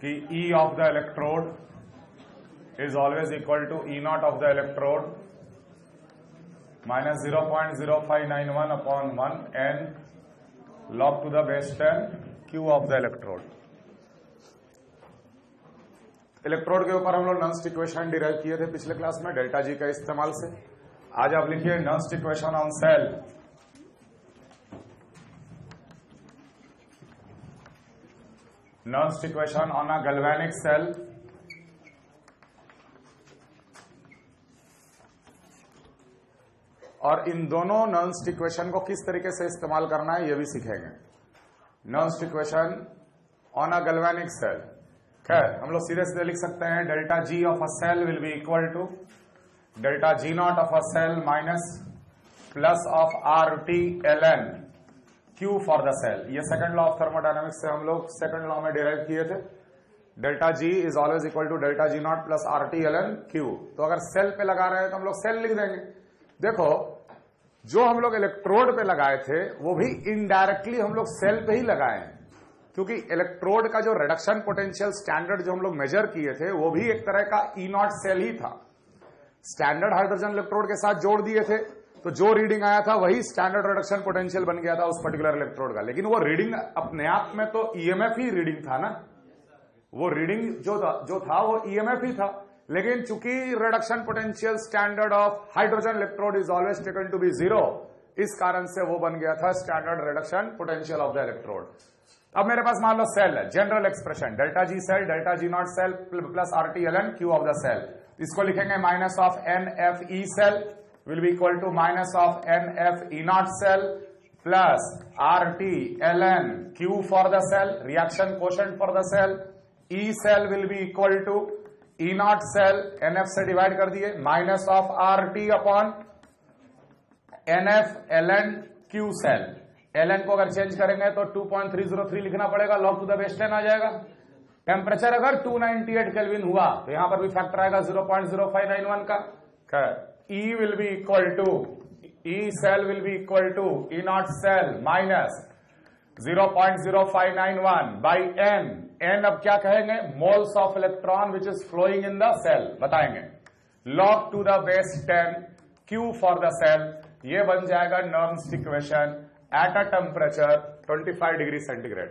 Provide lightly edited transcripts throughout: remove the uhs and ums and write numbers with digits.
कि E of the electrode is always equal to E naught of the electrode minus 0.0591 upon 1 n log to the base 10 Q of the electrode. Electrode के ऊपर हम लोग Nernst equation derive किए थे पिछले class में delta G का इस्तेमाल से. आज आप लिखिए Nernst equation on cell. Nernst equation on a galvanic cell. और इन दोनों नर्स्ट इक्वेशन को किस तरीके से इस्तेमाल करना है ये भी सीखेंगे. Nernst equation on a galvanic cell. खैर हम लोग सीधे सीधे लिख सकते हैं delta G of a cell will be equal to delta G not of a cell minus plus of R T L N Q for the cell. ये second law of thermodynamics से हम लोग सेकंड लॉ में derive किए थे. Delta G is always equal to delta G not plus R T L N Q. तो अगर cell पे लगा रहे हैं तो हम लोग सेल लिख देंगे. देखो जो हम लोग इलेक्ट्रोड पे लगाए थे वो भी इनडायरेक्टली हम लोग सेल पे ही लगाए हैं, क्योंकि इलेक्ट्रोड का जो रिडक्शन पोटेंशियल स्टैंडर्ड जो हम लोग मेजर किए थे वो भी एक तरह का ई नॉट सेल ही था. स्टैंडर्ड हाइड्रोजन इलेक्ट्रोड के साथ जोड़ दिए थे तो जो रीडिंग आया था वही स्टैंडर्ड रिडक्शन पोटेंशियल बन गया था उस पर्टिकुलर इलेक्ट्रोड का. लेकिन वो रीडिंग अपने आप में तो ईएमएफ ही रीडिंग था ना. वो रीडिंग जो था वो ईएमएफ ही था. लेकिन चूंकि reduction potential standard of hydrogen electrode is always taken to be zero, इस कारण से वो बन गया था standard reduction potential of the electrode. अब मेरे पास मान लो सेल है. General expression delta G cell delta G not cell plus R T L N Q of the cell. इसको लिखेंगे minus of N F E cell will be equal to minus of N F E not cell plus R T L N Q for the cell. Reaction quotient for the cell. E cell will be equal to E not cell N F से divide कर दिए minus of R T upon N F L N Q cell. L N को अगर change करेंगे तो 2.303 लिखना पड़ेगा. Log to the base 10 आ जाएगा. टेम्परेचर अगर 298 केल्विन हुआ तो यहां पर भी फैक्टर आएगा 0.0591 का. E will be equal to E cell will be equal to E not cell minus 0.0591 by n. N अब क्या कहेंगे? Moles of electron which is flowing in the cell बताएंगे. Log to the base 10 Q for the cell. ये बन जाएगा Nernst equation at a temperature 25 degree centigrade.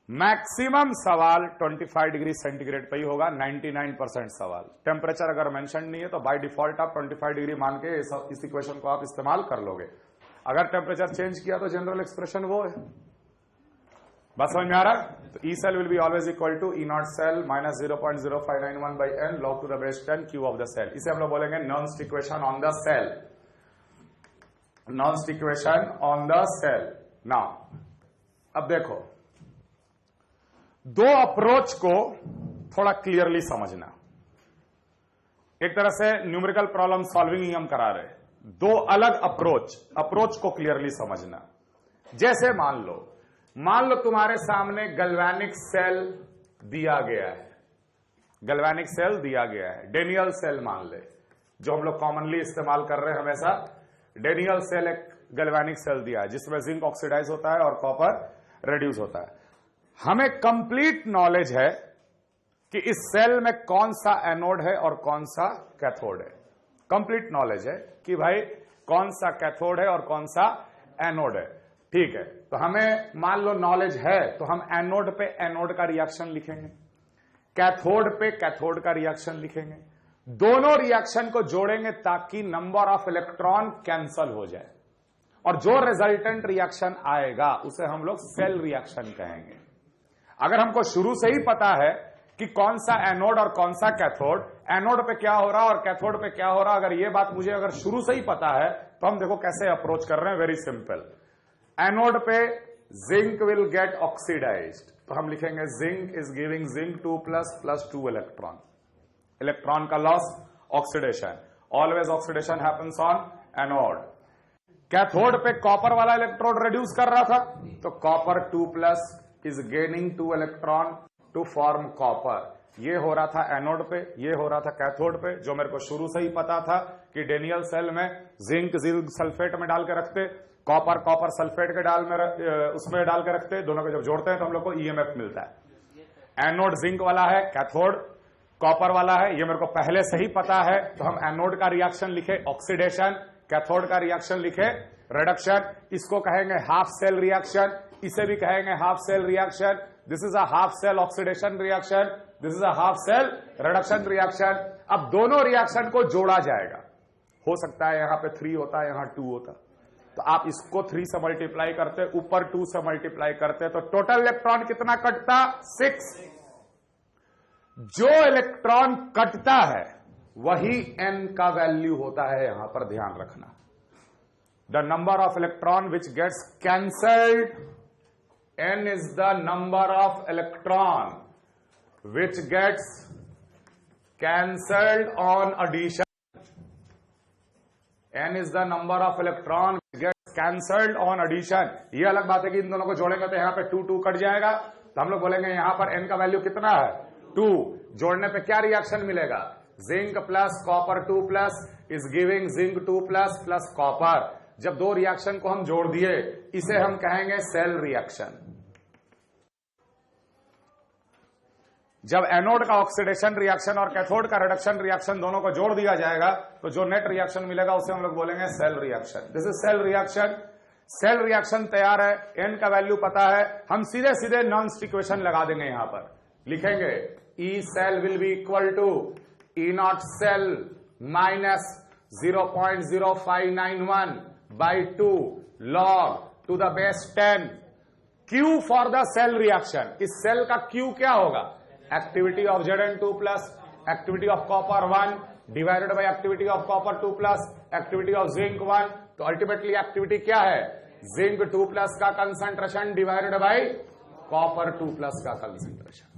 Maximum सवाल 25 degree centigrade पे ही होगा. 99% सवाल टेम्परेचर अगर मेंशन नहीं है तो बाय डिफॉल्ट आप 25 डिग्री मान के इस इक्वेशन को आप इस्तेमाल कर लोगे. अगर टेम्परेचर चेंज किया तो जनरल एक्सप्रेशन वो है. बस समझ में आ रहा है? तो E cell will be always equal to E not cell minus 0.0591 by N log to the base 10 Q of the cell. इसे हम लोग बोलेंगे Nernst equation on the cell. Nernst equation on the cell. Now अब देखो दो approach को थोड़ा clearly समझना. एक तरह से न्यूमेरिकल प्रॉब्लम सॉल्विंग ही हम करा रहे. दो अलग अप्रोच को क्लियरली समझना. जैसे मान लो तुम्हारे सामने गैल्वेनिक सेल दिया गया है. गैल्वेनिक सेल दिया गया है. डेनियल सेल मान ले जो हम लोग कॉमनली इस्तेमाल कर रहे हैं हमेशा. डेनियल सेल एक गैल्वेनिक सेल दिया है जिसमें जिंक ऑक्सीडाइज होता है और कॉपर रिड्यूस होता है. हमें कंप्लीट नॉलेज है कि इस सेल में कौन सा एनोड है और कौन सा कैथोड है. कंप्लीट नॉलेज है कि भाई कौन सा कैथोड है और कौन सा एनोड है. ठीक है, तो हमें मान लो नॉलेज है तो हम एनोड पे एनोड का रिएक्शन लिखेंगे, कैथोड पे कैथोड का रिएक्शन लिखेंगे. दोनों रिएक्शन को जोड़ेंगे ताकि नंबर ऑफ इलेक्ट्रॉन कैंसल हो जाए और जो रिजल्टेंट रिएक्शन आएगा उसे हम लोग सेल रिएक्शन कहेंगे. अगर हमको शुरू से ही पता है कि कौन सा एनोड और कौन सा कैथोड, एनोड पे क्या हो रहा और कैथोड पे क्या हो रहा, अगर ये बात मुझे अगर शुरू से ही पता है तो हम देखो कैसे अप्रोच कर रहे हैं. Very simple. एनोड पे जिंक विल गेट ऑक्सीडाइज्ड तो हम लिखेंगे zinc is giving zinc 2 plus 2 electron. Electron का loss oxidation. Always oxidation happens on anode. Cathode पे कॉपर वाला इलेक्ट्रोड रिड्यूस कर रहा था तो copper 2 plus is gaining 2 electron to form copper. ये हो रहा था एनोड पे, ये हो रहा था कैथोड पे. जो मेरे को शुरू से ही पता था कि डेनियल सेल में जिंक सल्फेट में डाल के रखते, कॉपर सल्फेट के उसमें डाल के रखते. दोनों को जब जोड़ते हैं तो हम लोग को ईएमएफ मिलता है. एनोड जिंक वाला है, कैथोड कॉपर वाला है, ये मेरे को पहले से ही पता है, तो हम एनोड का रिएक्शन लिखे ऑक्सीडेशन, कैथोड का रिएक्शन लिखे रिडक्शन। इसको कहेंगे हाफ सेल रिएक्शन, इसे भी कहेंगे half cell reaction. This is a half cell oxidation reaction, this is a half cell reduction reaction. अब दोनों रिएक्शन को जोड़ा जाएगा, हो सकता है यहां पे 3 होता है, यहां 2 होता, तो आप इसको 3 से मल्टीप्लाई करते, ऊपर 2 से मल्टीप्लाई करते, तो टोटल इलेक्ट्रॉन कितना कटता? 6। जो इलेक्ट्रॉन कटता है वही n का वैल्यू होता है, यहां पर ध्यान रखना। The number of electron which gets cancelled, n is the number of electron which gets cancelled on addition. n is the number of electron which gets cancelled on addition. ये अलग बात है कि इन दोनों को जोड़ेंगे तो यहां पे 2 कट जाएगा, तो हम लोग बोलेंगे यहां पर n का वैल्यू कितना है? 2। जोड़ने पे क्या रिएक्शन मिलेगा? Zinc plus copper 2 plus is giving zinc 2 plus plus copper. जब दो रिएक्शन को हम जोड़ दिए, इसे हम कहेंगे सेल रिएक्शन। जब एनोड का ऑक्सीडेशन रिएक्शन और कैथोड का रिडक्शन रिएक्शन दोनों को जोड़ दिया जाएगा, तो जो नेट रिएक्शन मिलेगा उसे हम लोग बोलेंगे cell reaction. This is cell reaction. Cell reaction तैयार है, एन का वैल्यू पता है, हम सीधे सीधे नॉन स्टिक इक्वेशन लगा देंगे। यहां पर लिखेंगे E cell will be equal to E not cell minus 0.0591 by 2 log to the base 10 Q for the cell reaction. इस सेल का Q क्या होगा? Activity of Zn2 plus activity of copper 1 divided by activity of copper 2 plus activity of zinc 1। तो ultimately activity क्या है? Zinc 2 plus का concentration divided by copper 2 plus का concentration.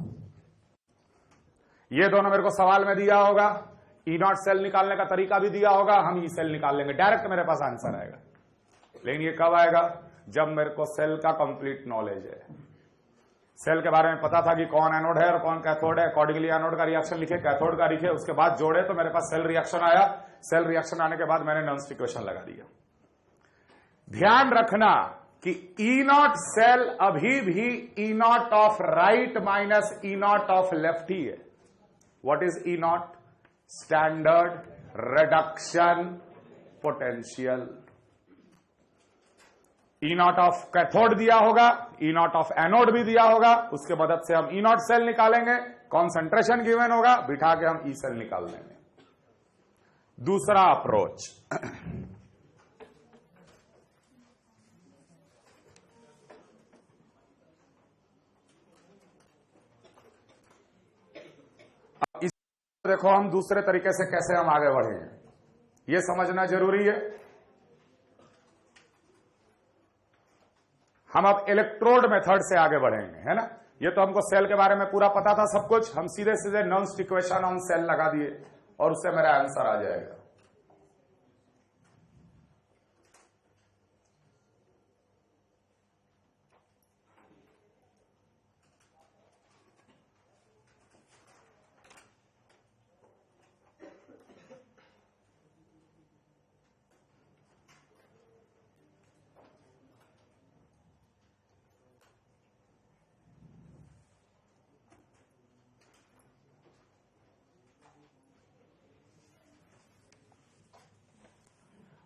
ये दोनों मेरे को सवाल में दिया होगा, ई नॉट सेल निकालने का तरीका भी दिया होगा, हम ई सेल निकाल लेंगे, डायरेक्ट मेरे पास आंसर आएगा। लेकिन ये कब आएगा? जब मेरे को सेल का कंप्लीट नॉलेज है, सेल के बारे में पता था कि कौन एनोड है और कौन कैथोड है, अकॉर्डिंगली एनोड का रिएक्शन लिखे, कैथोड का लिखे, उसके बाद जोड़े तो मेरे पास सेल रिएक्शन आया। सेल रिएक्शन आने के बाद मैंने नॉन स्टिक इक्वेशन लगा दिया। ध्यान रखना कि ई नॉट सेल अभी भी E not of right minus E not of left ही है। What is E naught? Standard reduction potential. E not of cathode दिया होगा, ई नॉट ऑफ एनोड भी दिया होगा, उसके मदद से हम ई नॉट सेल निकालेंगे, कॉन्सेंट्रेशन गिवन होगा, बिठा के हम ई सेल निकाल लेंगे। दूसरा अप्रोच, इस देखो हम दूसरे तरीके से कैसे हम आगे बढ़ेंगे, यह समझना जरूरी है। हम अब इलेक्ट्रोड मेथड से आगे बढ़ेंगे, है ना। ये तो हमको सेल के बारे में पूरा पता था सब कुछ, हम सीधे सीधे non stick equation on cell लगा दिए और उससे मेरा आंसर आ जाएगा।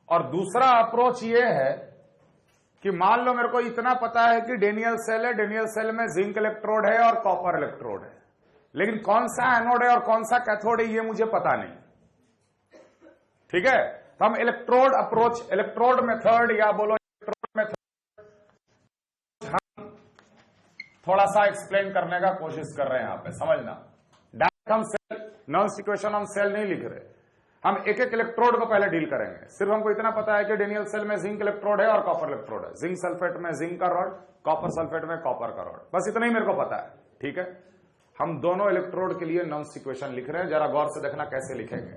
और दूसरा अप्रोच ये है कि मान लो मेरे को इतना पता है कि डेनियल सेल है, डेनियल सेल में जिंक इलेक्ट्रोड है और कॉपर इलेक्ट्रोड है, लेकिन कौन सा एनोड है और कौन सा कैथोड है ये मुझे पता नहीं। ठीक है, तो हम इलेक्ट्रोड अप्रोच, इलेक्ट्रोड मेथड या बोलो इलेक्ट्रोड मेथड हम थोड़ा सा एक्सप्लेन करने का कोशिश कर रहे हैं। यहां पे समझना, डायरेक्ट हम cell non stick equation on cell नहीं लिख रहे, हम एक एक इलेक्ट्रोड को पहले डील करेंगे। सिर्फ हमको इतना पता है कि डेनियल सेल में जिंक इलेक्ट्रोड है और कॉपर इलेक्ट्रोड है, जिंक सल्फेट में जिंक का रॉड, कॉपर सल्फेट में कॉपर का रॉड, बस इतना ही मेरे को पता है। ठीक है, हम दोनों इलेक्ट्रोड के लिए नॉन स्टिक इक्वेशन लिख रहे हैं, जरा गौर से देखना कैसे लिखेंगे।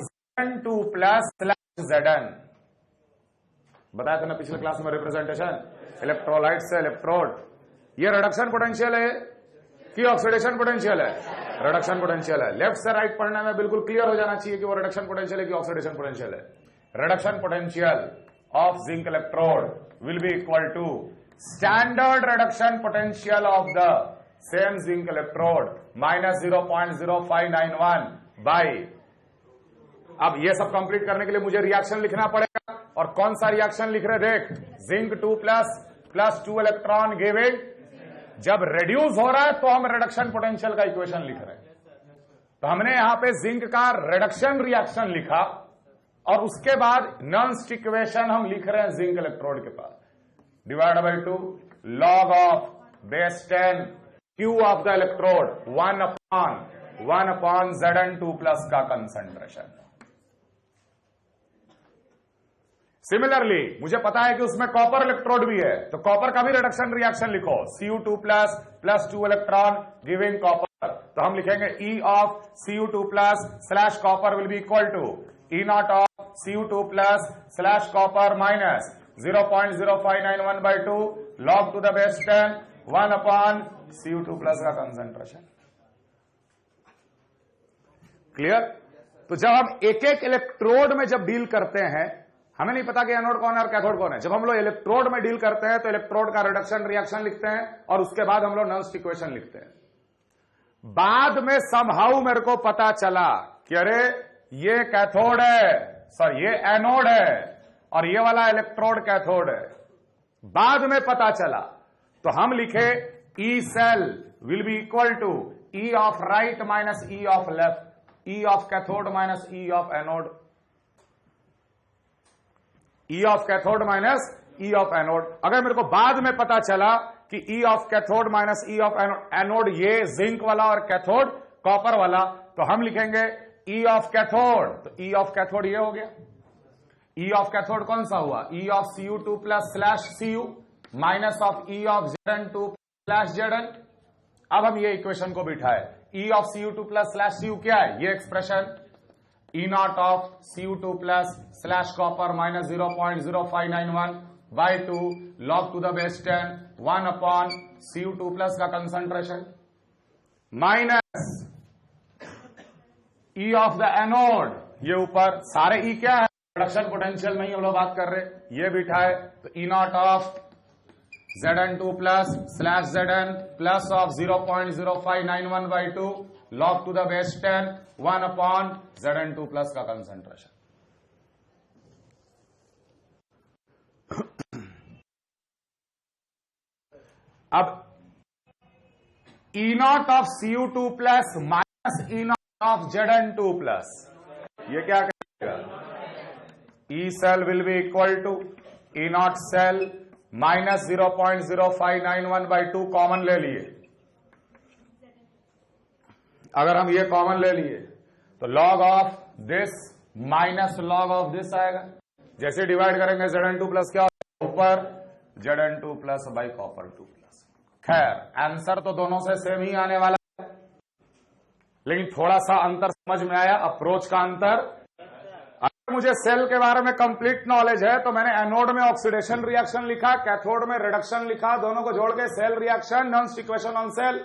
Zn2 प्लस Zn, बताया था ना पिछले क्लास में रिप्रेजेंटेशन, इलेक्ट्रोलाइट से इलेक्ट्रोड। ये रिडक्शन पोटेंशियल है कि ऑक्सीडेशन पोटेंशियल है? रिडक्शन पोटेंशियल है। लेफ्ट से राइट पढ़ने में बिल्कुल क्लियर हो जाना चाहिए कि वो रिडक्शन पोटेंशियल है कि ऑक्सीडेशन पोटेंशियल है। Reduction potential of zinc electrode will be equal to standard reduction potential of the same zinc electrode minus 0.0591 by. अब ये सब कंप्लीट करने के लिए मुझे रिएक्शन लिखना पड़ेगा, और कौन सा रिएक्शन लिख रहे देख, जिंक 2 प्लस 2 इलेक्ट्रॉन गिविंग। जब रिड्यूस हो रहा है तो हम रिडक्शन पोटेंशियल का इक्वेशन लिख रहे हैं। तो हमने यहां पे जिंक का रिडक्शन रिएक्शन लिखा, और उसके बाद नॉन्स्ट इक्वेशन हम लिख रहे हैं जिंक इलेक्ट्रोड के पास, divide by 2 log of base 10 Q of the electrode 1 upon Zn2 plus का कंसंट्रेशन। सिमिलरली मुझे पता है कि उसमें कॉपर इलेक्ट्रोड भी है, तो कॉपर का भी रिडक्शन रिएक्शन लिखो, Cu2 plus 2 electron giving copper. तो हम लिखेंगे E of Cu2 plus slash copper will be equal to E not of Cu2 plus slash copper minus 0.0591 by 2 log to the base 10 1 upon Cu2 plus का concentration. Clear? तो जब हम एक एक electrode में जब डील करते हैं, हमें नहीं पता कि एनोड कौन है और कैथोड कौन है। जब हम लोग इलेक्ट्रोड में डील करते हैं तो इलेक्ट्रोड का रिडक्शन रिएक्शन लिखते हैं, और उसके बाद हम लोग नॉन्स्ट इक्वेशन लिखते हैं। बाद में समहाउ मेरे को पता चला कि अरे ये कैथोड है, सॉरी ये एनोड है, और ये वाला इलेक्ट्रोड कैथोड है। बाद में पता चला, तो हम लिखे E cell will be equal to E of right minus E of left, E of cathode minus E of anode, E of cathode minus E of anode. अगर मेरे को बाद में पता चला कि E of cathode minus E of anode ये zinc वाला और कैथोड कॉपर वाला, तो हम लिखेंगे ई ऑफ कैथोड, तो ई ऑफ कैथोड ये हो गया। ई ऑफ कैथोड कौन सा हुआ, E of Cu2 plus slash Cu minus of E of Zn2 slash Zn। अब हम ये इक्वेशन को बिठाए, E of Cu2 plus slash Cu क्या है, ये expression E not of Cu2 plus slash copper minus 0.0591 by 2 log to the base 10 1 upon Cu2 plus का concentration minus E of the anode, ये ऊपर सारे E क्या है, रिडक्शन पोटेंशियल में ही हम लोग बात कर रहे, ये बिठाए तो E not of Zn2 plus slash Zn plus of 0.0591 by 2 log to the base 10 1 upon Zn2 plus का कंसंट्रेशन। अब E not of Cu2 plus minus E not of Zn2 plus, ये क्या करेगा, E cell will be equal to E naught cell minus 0.0591 by 2 common ले लिए। अगर हम ये कॉमन ले लिए तो log of this minus log of this आएगा। जैसे डिवाइड करेंगे Zn2 प्लस क्या ऊपर Zn2 plus by copper 2 plus. खैर आंसर तो दोनों से सेम ही आने वाला है, लेकिन थोड़ा सा अंतर समझ में आया, अप्रोच का अंतर। अगर मुझे सेल के बारे में कंप्लीट नॉलेज है तो मैंने एनोड में ऑक्सीडेशन रिएक्शन लिखा, कैथोड में रिडक्शन लिखा, दोनों को जोड़ के cell reaction, Nernst equation on cell.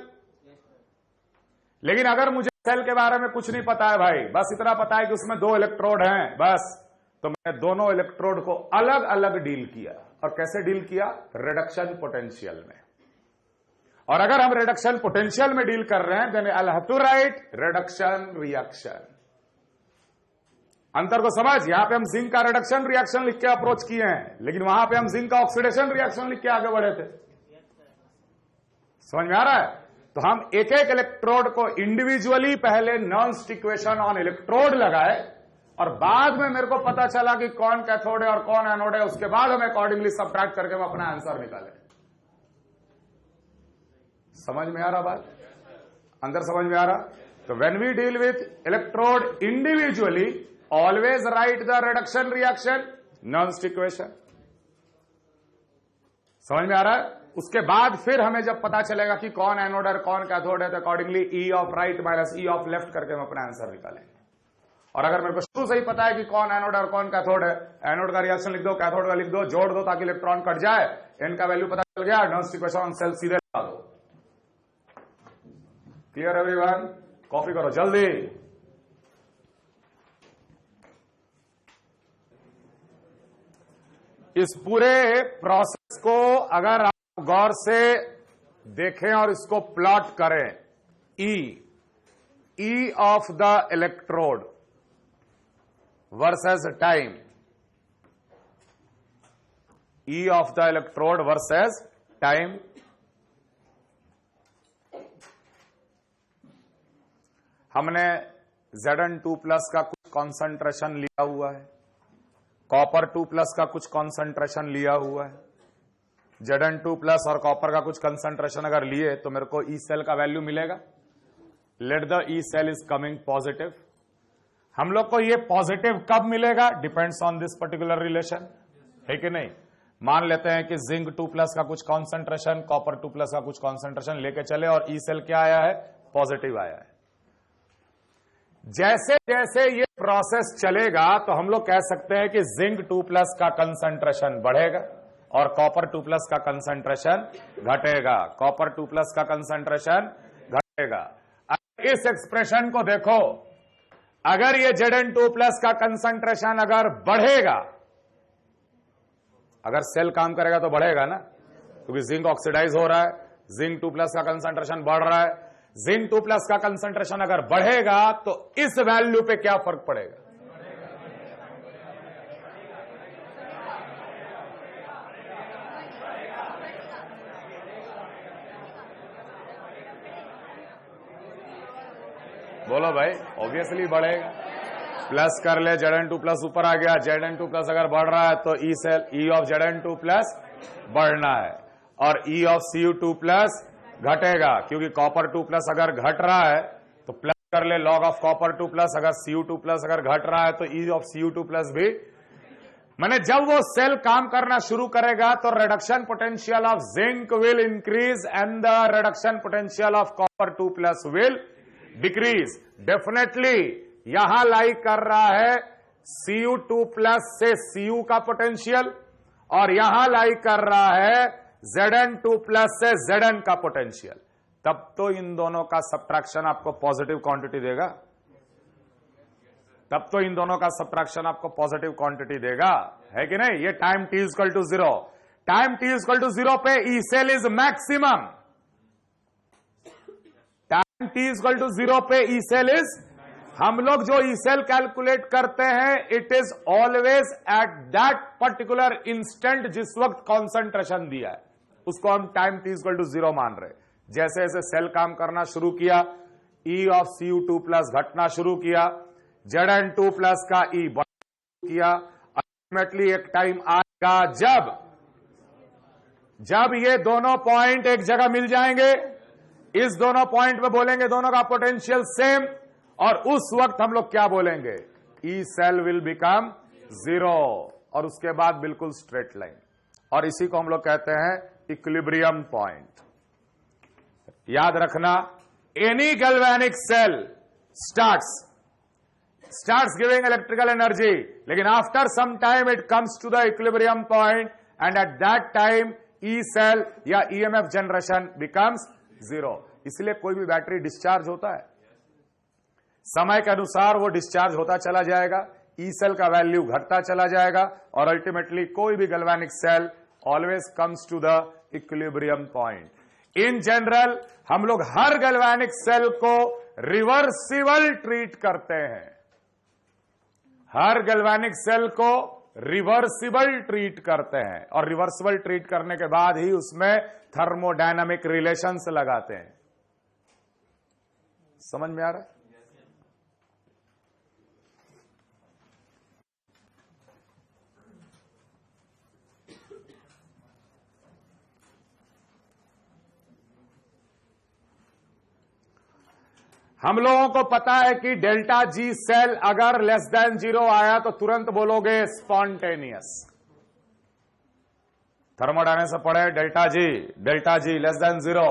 लेकिन अगर मुझे सेल के बारे में कुछ नहीं पता है भाई, बस इतना पता है कि उसमें 2 इलेक्ट्रोड हैं बस, तो मैंने दोनों इलेक्ट्रोड को अलग अलग डील किया। और कैसे डील किया, रिडक्शन पोटेंशियल में। और अगर हम रिडक्शन पोटेंशियल में डील कर रहे हैं then I have to write reduction reaction. अंतर को समझ, यहां पे हम जिंक का रिडक्शन रिएक्शन लिख के अप्रोच किए हैं, लेकिन वहां पे हम जिंक का ऑक्सीडेशन रिएक्शन लिख के आगे बढ़े थे। समझ में आ रहा है? तो हम एक एक इलेक्ट्रोड को इंडिविजुअली पहले नॉन्स्ट इक्वेशन ऑन इलेक्ट्रोड लगाए, और बाद में मेरे को पता चला कि कौन कैथोड है और कौन एनोड है, उसके बाद हम अकॉर्डिंगली सबट्रैक्ट करके हम अपना आंसर निकाले। समझ में आ रहा बात? अंदर समझ में आ रहा? तो when we deal with electrode individually always write the reduction reaction Nernst equation. समझ में आ रहा है? उसके बाद फिर हमें जब पता चलेगा कि कौन एनोड है कौन कैथोड है, तो accordingly E of right minus E of left करके हम अपना आंसर निकालेंगे। और अगर मेरे को शुरू से ही पता है कि कौन एनोड है और कौन कैथोड है, एनोड का रिएक्शन लिख दो, कैथोड का लिख दो, जोड़ दो ताकि इलेक्ट्रॉन कट जाए, एन का वैल्यू पता चल गया, नॉन्स्ट इक्वेशन ऑन सेल सीधे लगा दो। Clear everyone? कॉपी करो जल्दी। इस पूरे प्रोसेस को अगर गौर से देखें और इसको प्लॉट करें। ई of the electrode versus time, E of the electrode versus time. हमने Zn2+ का कुछ कॉन्सेंट्रेशन लिया हुआ है, कॉपर 2+ का कुछ कॉन्सेंट्रेशन लिया हुआ है। Zn2+ और कॉपर का कुछ कंसंट्रेशन अगर लिए तो मेरे को ई सेल का वैल्यू मिलेगा। Let the E cell is coming positive. हम लोग को ये पॉजिटिव कब मिलेगा? Depends on this particular relation, है कि नहीं। मान लेते हैं कि जिंक 2+ का कुछ कॉन्सेंट्रेशन, कॉपर 2+ का कुछ कॉन्सेंट्रेशन लेके चले और ई सेल क्या आया है? पॉजिटिव आया है। जैसे जैसे ये प्रोसेस चलेगा तो हम लोग कह सकते हैं कि जिंक 2+ का कंसंट्रेशन बढ़ेगा और कॉपर 2+ का कंसंट्रेशन घटेगा, कॉपर 2+ का कंसंट्रेशन घटेगा। इस एक्सप्रेशन को देखो, अगर ये Zn2+ का कंसंट्रेशन अगर बढ़ेगा, अगर सेल काम करेगा तो बढ़ेगा ना, क्योंकि जिंक ऑक्सीडाइज हो रहा है, जिंक 2+ का कंसंट्रेशन बढ़ रहा है। जिंक 2+ का कंसंट्रेशन अगर बढ़ेगा तो इस वैल्यू पे क्या फर्क पड़ेगा? बोलो भाई, ऑब्वियसली बढ़ेगा। प्लस कर ले, Zn2+ ऊपर आ गया, Zn2+ अगर बढ़ रहा है तो E cell, E of Zn2+ बढ़ना है और ई ऑफ Cu2+ घटेगा, क्योंकि कॉपर 2+ अगर घट रहा है तो प्लस कर ले लॉग ऑफ कॉपर 2+, अगर Cu2+ अगर घट रहा है तो ई ऑफ Cu2+ भी। मैंने जब वो सेल काम करना शुरू करेगा तो reduction potential of zinc will increase and the reduction potential of copper 2+ will decrease. Definitely यहां लाई कर रहा है Cu2+ से Cu का पोटेंशियल और यहां लाई कर रहा है Zn2+ से Zn का पोटेंशियल। तब तो इन दोनों का सब्ट्रैक्शन आपको पॉजिटिव क्वांटिटी देगा, तब तो इन दोनों का सब्ट्रैक्शन आपको पॉजिटिव क्वांटिटी देगा, है कि नहीं। ये टाइम t=0, टाइम t=0 पे E cell is maximum, time t=0 पे ई सेल इज, हम लोग जो ई सेल कैलकुलेट करते हैं it is always at that particular instant, जिस वक्त कॉन्सेंट्रेशन दिया है उसको हम टाइम t=0 मान रहे। जैसे जैसे सेल काम करना शुरू किया, ई ऑफ Cu2+ घटना शुरू किया, Zn2+ का ई बढ़ किया। अल्टीमेटली एक टाइम आएगा जब ये दोनों पॉइंट एक जगह मिल जाएंगे, इस दोनों पॉइंट पे बोलेंगे दोनों का पोटेंशियल सेम, और उस वक्त हम लोग क्या बोलेंगे? ई सेल विल बिकम 0 और उसके बाद बिल्कुल स्ट्रेट लाइन, और इसी को हम लोग कहते हैं इक्विलिब्रियम पॉइंट। याद रखना, any galvanic cell starts giving electrical energy, लेकिन after some time it comes to the equilibrium point and at that time E cell या ईएमएफ जनरेशन बिकम्स 0। इसलिए कोई भी बैटरी डिस्चार्ज होता है, समय के अनुसार वो डिस्चार्ज होता चला जाएगा, ई सेल का वैल्यू घटता चला जाएगा और अल्टीमेटली कोई भी galvanic cell always comes to the equilibrium point. In general हम लोग हर गैल्वेनिक सेल को रिवर्सिबल ट्रीट करते हैं, हर गैल्वेनिक सेल को रिवर्सिबल ट्रीट करते हैं और रिवर्सिबल ट्रीट करने के बाद ही उसमें थर्मोडायनामिक रिलेशंस लगाते हैं। समझ में आ रहा है? हम लोगों को पता है कि डेल्टा जी सेल अगर लेस देन 0 आया तो तुरंत बोलोगे स्पॉन्टेनियस। थर्मोडायनामिक्स से पढ़े delta G less than 0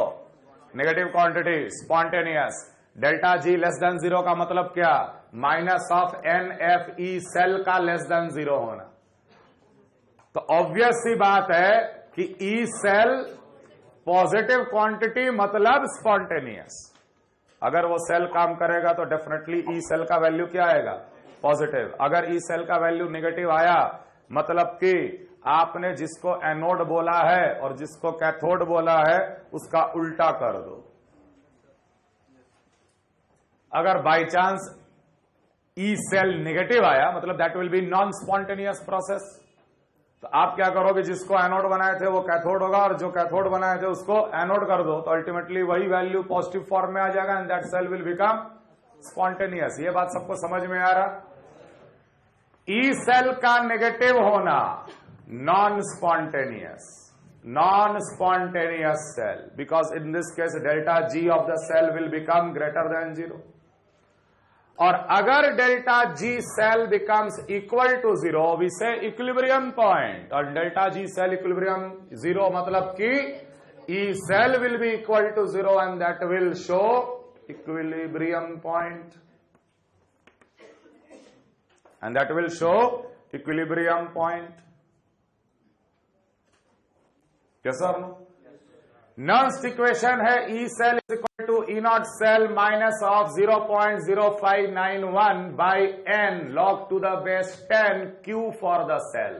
negative quantity, spontaneous. Delta G less than 0 का मतलब क्या? माइनस ऑफ NFE सेल का लेस देन 0 होना। तो ऑब्वियस सी बात है कि ई सेल पॉजिटिव क्वांटिटी मतलब स्पॉन्टेनियस। अगर वो सेल काम करेगा तो डेफिनेटली ई सेल का वैल्यू क्या आएगा? पॉजिटिव। अगर ई सेल का वैल्यू नेगेटिव आया मतलब कि आपने जिसको एनोड बोला है और जिसको कैथोड बोला है उसका उल्टा कर दो। अगर by chance E cell negative आया मतलब that will be non spontaneous process. तो आप क्या करोगे, जिसको एनोड बनाए थे वो कैथोड होगा और जो कैथोड बनाए थे उसको एनोड कर दो, तो अल्टीमेटली वही वैल्यू पॉजिटिव फॉर्म में आ जाएगा and that cell will become spontaneous. ये बात सबको समझ में आ रहा? ई सेल का नेगेटिव होना non spontaneous cell, because in this case delta G of the cell will become greater than 0। और अगर delta G cell becomes equal to 0 we say equilibrium point, और डेल्टा जी सेल इक्विलिब्रियम 0 मतलब कि E cell will be equal to 0 and that will show equilibrium point, and that will show equilibrium point. Yes or no? Nernst equation है E cell is equal to E naught cell minus of 0.0591 by n log to the base 10 Q for the cell.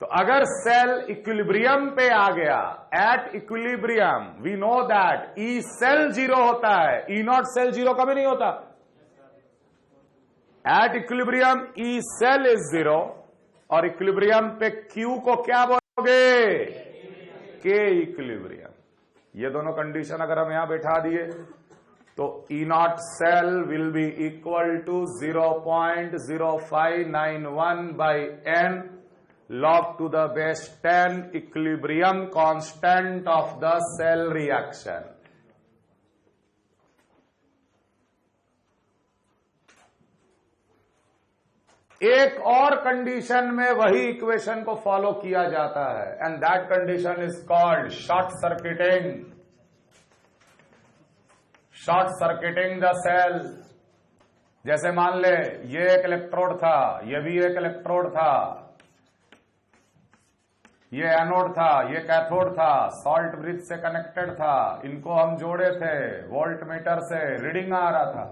तो अगर cell equilibrium पे आ गया, at equilibrium we know that E cell 0 होता है, E naught cell 0 कभी नहीं होता। At equilibrium E cell is 0 और इक्विलिब्रियम पे क्यू को क्या बोलोगे, के इक्विलिब्रियम। ये दोनों कंडीशन अगर हम यहां बैठा दिए तो E not cell will be equal to 0.0591 by n log to the base 10 equilibrium constant of the cell reaction. एक और कंडीशन में वही इक्वेशन को फॉलो किया जाता है and that condition is called short circuiting the cell. जैसे मान ले ये एक इलेक्ट्रोड था, ये भी एक इलेक्ट्रोड था, ये एनोड था, ये कैथोड था, सॉल्ट ब्रिज से कनेक्टेड था, इनको हम जोड़े थे, वोल्ट मीटर से रीडिंग आ रहा था।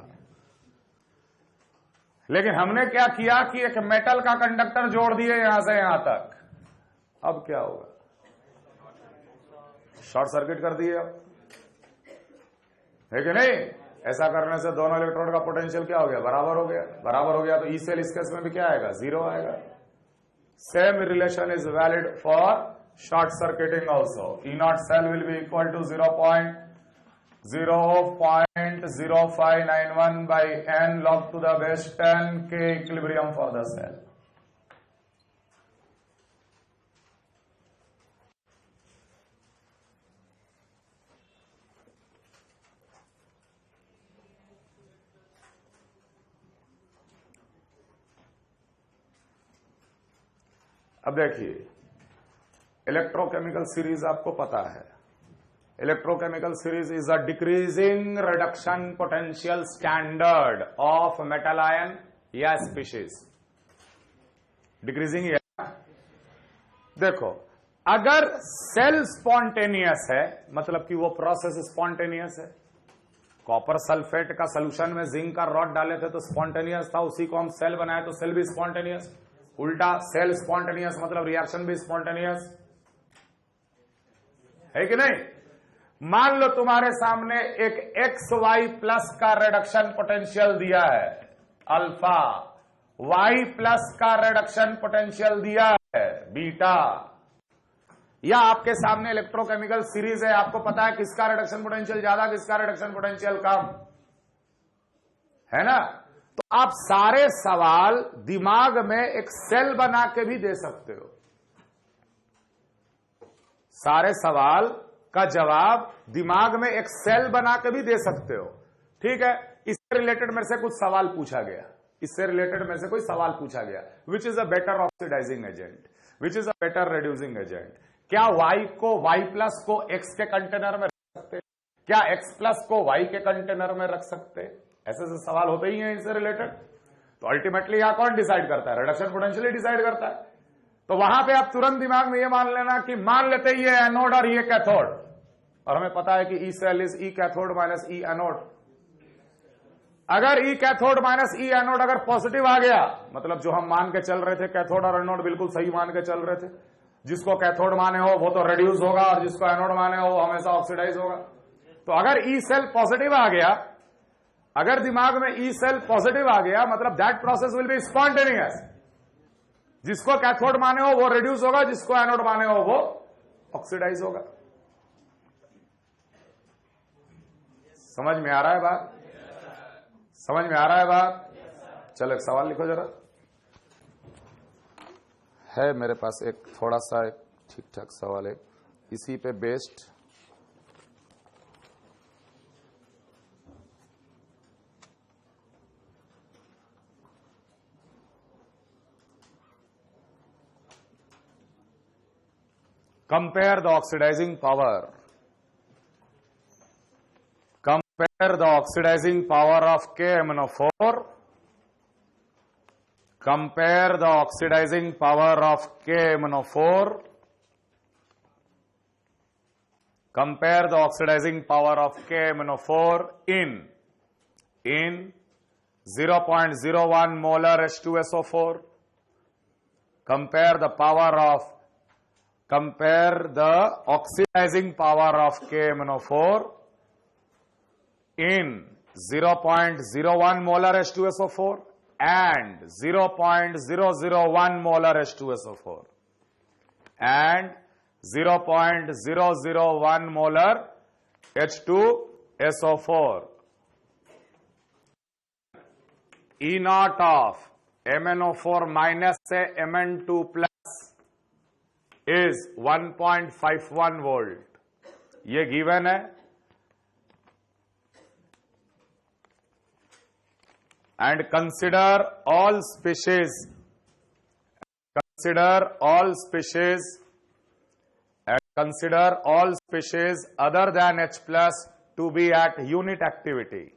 लेकिन हमने क्या किया कि एक मेटल का कंडक्टर जोड़ दिए यहां से यहां तक। अब क्या होगा, शॉर्ट सर्किट कर दिए। अब है कि नहीं? ऐसा करने से दोनों इलेक्ट्रोड का पोटेंशियल क्या हो गया, बराबर हो गया। बराबर हो गया तो ई सेल इस केस में भी क्या आएगा, 0 आएगा। Same relation is valid for short circuiting also. E not cell will be equal to 0.0591 by n log to the base 10 K equilibrium for the cell. अब देखिए इलेक्ट्रोकेमिकल सीरीज आपको पता है। Electrochemical series is a decreasing reduction potential standard of metal ion या species. Decreasing है। देखो अगर cell spontaneous है मतलब कि वो प्रोसेस स्पॉन्टेनियस है। कॉपर सल्फेट का सोल्यूशन में जिंक का रॉड डाले थे तो स्पॉन्टेनियस था, उसी को हम सेल बनाए तो सेल भी स्पॉन्टेनियस। उल्टा सेल स्पॉन्टेनियस मतलब रिएक्शन भी स्पॉन्टेनियस है कि नहीं। मान लो तुम्हारे सामने एक XY प्लस का रिडक्शन पोटेंशियल दिया है, अल्फा, Y प्लस का रिडक्शन पोटेंशियल दिया है, बीटा, या आपके सामने इलेक्ट्रोकेमिकल सीरीज है, आपको पता है किसका रिडक्शन पोटेंशियल ज्यादा, किसका रिडक्शन पोटेंशियल कम है ना। तो आप सारे सवाल दिमाग में एक सेल बना के भी दे सकते हो। सारे सवाल का जवाब दिमाग में एक सेल बना के भी दे सकते हो। ठीक है, इससे रिलेटेड मेरे से कुछ सवाल पूछा गया, इससे रिलेटेड मेरे से कोई सवाल पूछा गया, which is a better oxidizing agent, which is a better reducing agent. क्या Y को Y प्लस को X के कंटेनर में रख सकते, क्या X प्लस को Y के कंटेनर में रख सकते, ऐसे से सवाल होते ही हैं इससे रिलेटेड। तो अल्टीमेटली यहां कौन डिसाइड करता है, रिडक्शन पोटेंशियल डिसाइड करता है। तो वहां पे आप तुरंत दिमाग में ये मान लेना कि मान लेते ये एनोड और ये कैथोड, और हमें पता है कि E cell is E cathode minus E anode. अगर E cathode minus E anode अगर पॉजिटिव आ गया, मतलब जो हम मान के चल रहे थे कैथोड और एनोड बिल्कुल सही मान के चल रहे थे, जिसको कैथोड माने हो वो तो रिड्यूस होगा और जिसको एनोड माने हो वो हमेशा ऑक्सीडाइज होगा। तो अगर ई सेल पॉजिटिव आ गया, अगर दिमाग में ई सेल पॉजिटिव आ गया, मतलब that process will be spontaneous. जिसको कैथोड माने हो वो रिड्यूस होगा, जिसको एनोड माने हो वो ऑक्सीडाइज होगा। समझ में आ रहा है बात? समझ में आ रहा है बात? चलो एक सवाल लिखो जरा। है मेरे पास एक थोड़ा सा एक ठीक ठाक सवाल है इसी पे based. Compare the oxidizing power, compare the oxidizing power of KMnO4, compare the oxidizing power of KMnO4, compare the oxidizing power of KMnO4 in 0.01 molar H2SO4, compare the oxidizing power of KMnO4 in 0.01 molar H2SO4 and 0.001 molar H2SO4 and 0.001 molar H2SO4. E naught of MnO4 minus से Mn2 plus is 1.51 volt. ये given है। And consider all species other than H plus to be at unit activity.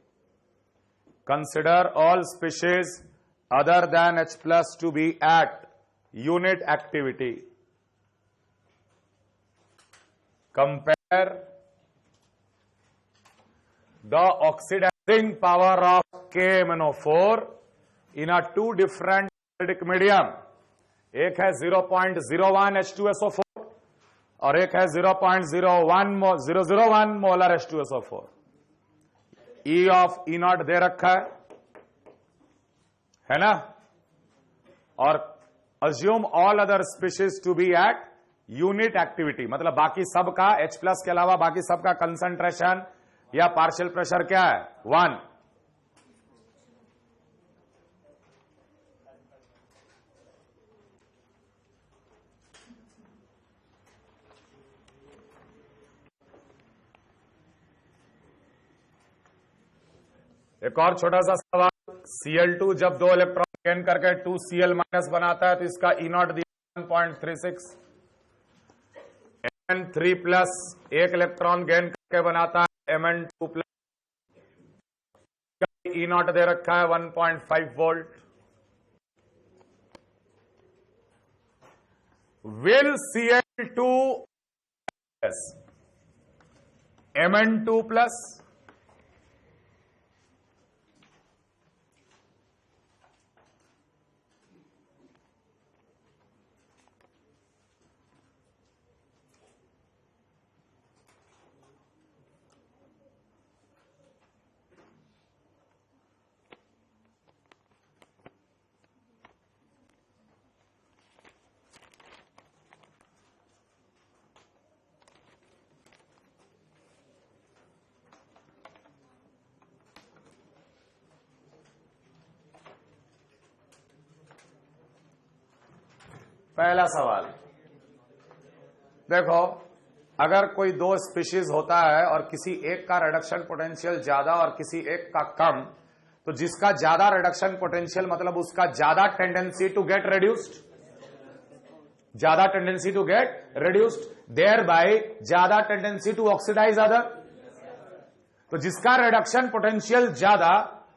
Consider all species other than H plus to be at unit activity. Compare the oxidizing power of KMnO4 in a two different acidic medium. एक है 0.01 H2SO4 और एक है 0.001 molar H2SO4. E of E naught दे रखा है ना, और assume all other species to be at unit activity, मतलब बाकी सब का H प्लस के अलावा बाकी सब का कंसंट्रेशन या पार्शियल प्रेशर क्या है? 1. एक और छोटा सा सवाल, Cl2 जब 2 इलेक्ट्रॉन गेन करके 2Cl माइनस बनाता है तो इसका E नॉट दिया 1.36, Mn3 प्लस 1 इलेक्ट्रॉन गेन करके बनाता है Mn2 plus, E not they रखा है 1.5 volt. Will Cl2 Mn2 plus पहला सवाल देखो, अगर कोई 2 स्पीशीज होता है और किसी एक का रिडक्शन पोटेंशियल ज्यादा और किसी एक का कम, तो जिसका ज्यादा रिडक्शन पोटेंशियल मतलब उसका ज्यादा tendency to get reduced, thereby ज्यादा टेंडेंसी टू ऑक्सीडाइज अदर. तो जिसका रिडक्शन पोटेंशियल ज्यादा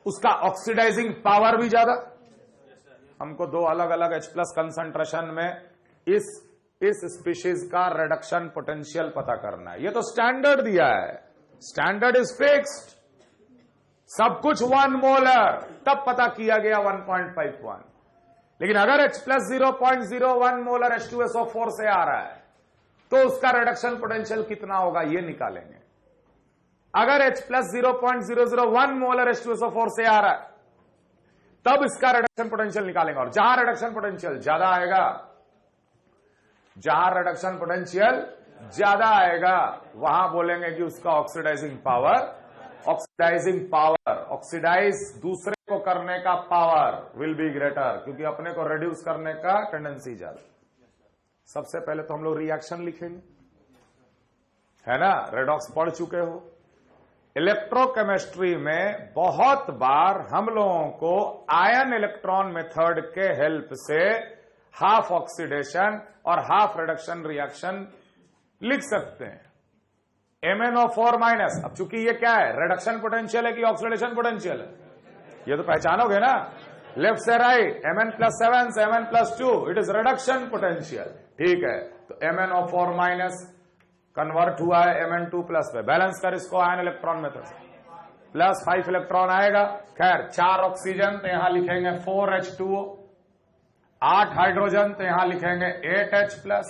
उसका ऑक्सीडाइजिंग पावर भी ज्यादा. हमको 2 अलग अलग H प्लस कंसंट्रेशन में इस स्पीशीज का रिडक्शन पोटेंशियल पता करना है. ये तो स्टैंडर्ड दिया है, स्टैंडर्ड इज फिक्स्ड. सब कुछ 1 मोलर, तब पता किया गया 1.51। लेकिन अगर H प्लस 0.01 मोलर H2SO4 से आ रहा है तो उसका रिडक्शन पोटेंशियल कितना होगा ये निकालेंगे। अगर H प्लस 0.001 मोलर H2SO4 से आ रहा है तब इसका रिडक्शन पोटेंशियल निकालेंगे। और जहां रिडक्शन पोटेंशियल ज्यादा आएगा, जहां रिडक्शन पोटेंशियल ज्यादा आएगा वहां बोलेंगे कि उसका ऑक्सीडाइजिंग पावर, ऑक्सीडाइज दूसरे को करने का पावर विल बी ग्रेटर, क्योंकि अपने को रिड्यूस करने का टेंडेंसी ज्यादा। सबसे पहले तो हम लोग रिएक्शन लिखेंगे, है ना, रेडॉक्स पढ़ चुके हो। इलेक्ट्रोकेमिस्ट्री में बहुत बार हम लोगों को आयन इलेक्ट्रॉन मेथड के हेल्प से हाफ ऑक्सीडेशन और हाफ रिडक्शन रिएक्शन लिख सकते हैं। MnO4 माइनस, अब चूंकि ये क्या है, रिडक्शन पोटेंशियल है कि ऑक्सीडेशन पोटेंशियल है, ये तो पहचानोगे ना, लेफ्ट से राइट, Mn+7 से Mn+2, it is reduction potential. ठीक है, तो MnO4 माइनस कन्वर्ट हुआ है Mn2+ पे, बैलेंस कर इसको आयन इलेक्ट्रॉन मेथड से, प्लस 5 इलेक्ट्रॉन आएगा। खैर 4 ऑक्सीजन तो यहां लिखेंगे 4H2O, 8 हाइड्रोजन तो यहां लिखेंगे 8H+,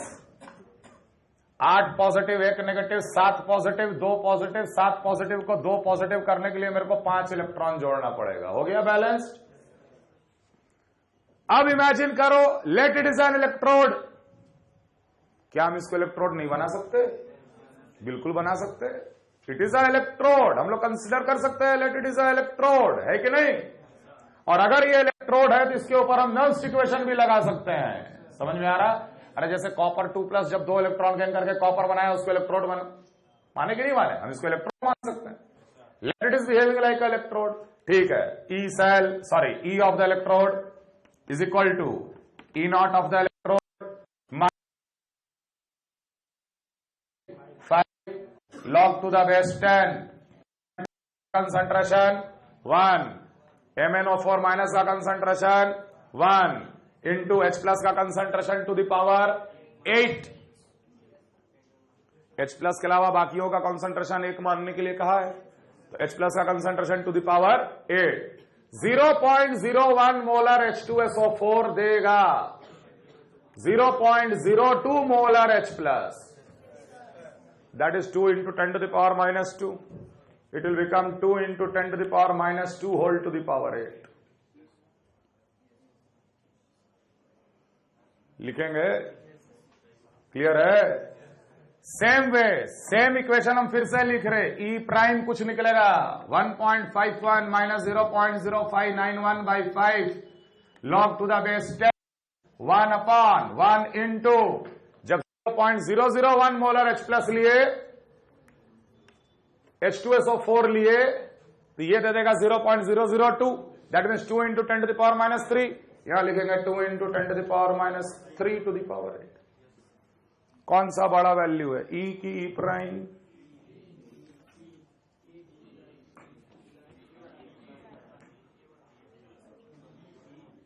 8 positive 1 negative, 7 positive 2 positive, 7 positive को 2 पॉजिटिव करने के लिए मेरे को 5 इलेक्ट्रॉन जोड़ना पड़ेगा। हो गया बैलेंस्ड। अब इमेजिन करो, late it is an electrode. क्या हम इसको इलेक्ट्रोड नहीं बना सकते? बिल्कुल बना सकते। इट इज अ इलेक्ट्रोड, हम लोग कंसिडर कर सकते हैं let it is a electrode, है कि नहीं? और अगर ये इलेक्ट्रोड है तो इसके ऊपर हम नॉन इक्वेशन भी लगा सकते हैं। समझ में आ रहा? अरे जैसे कॉपर 2+ जब 2 इलेक्ट्रॉन गेन करके कॉपर बनाया, उसको इलेक्ट्रोड माने कि नहीं माने? हम इसको इलेक्ट्रोड मान सकते हैं। Let it is behaving like electrode. ठीक है, E of the electrode is equal to E0 of the electrode, 5 log to the base 10, concentration 1, MnO4 minus का कंसंट्रेशन 1 इंटू H+ का concentration to the power 8। H+ के अलावा बाकियों का concentration 1 मानने के लिए कहा है, तो H+ का concentration to the power 8 0.01 molar H2SO4 देगा, 0.02 molar H+, that is 2 into 10 to the power minus 2. It will become 2 into 10 to the power minus 2 whole to the power 8. लिखेंगे, क्लियर है? सेम वे, सेम इक्वेशन हम फिर से लिख रहे, ई prime कुछ निकलेगा 1.51 minus 0.0591 by 5 log to the base 10, 1 upon 1 into, जब 0.001 मोलर H+ लिए, H2SO4 लिए, तो ये दे देगा 0.002, that means 2 into 10 to the power minus 3। यहां लिखेंगे 2 into 10 to the power minus 3 to the power 8। कौन सा बड़ा वैल्यू है, E की E prime?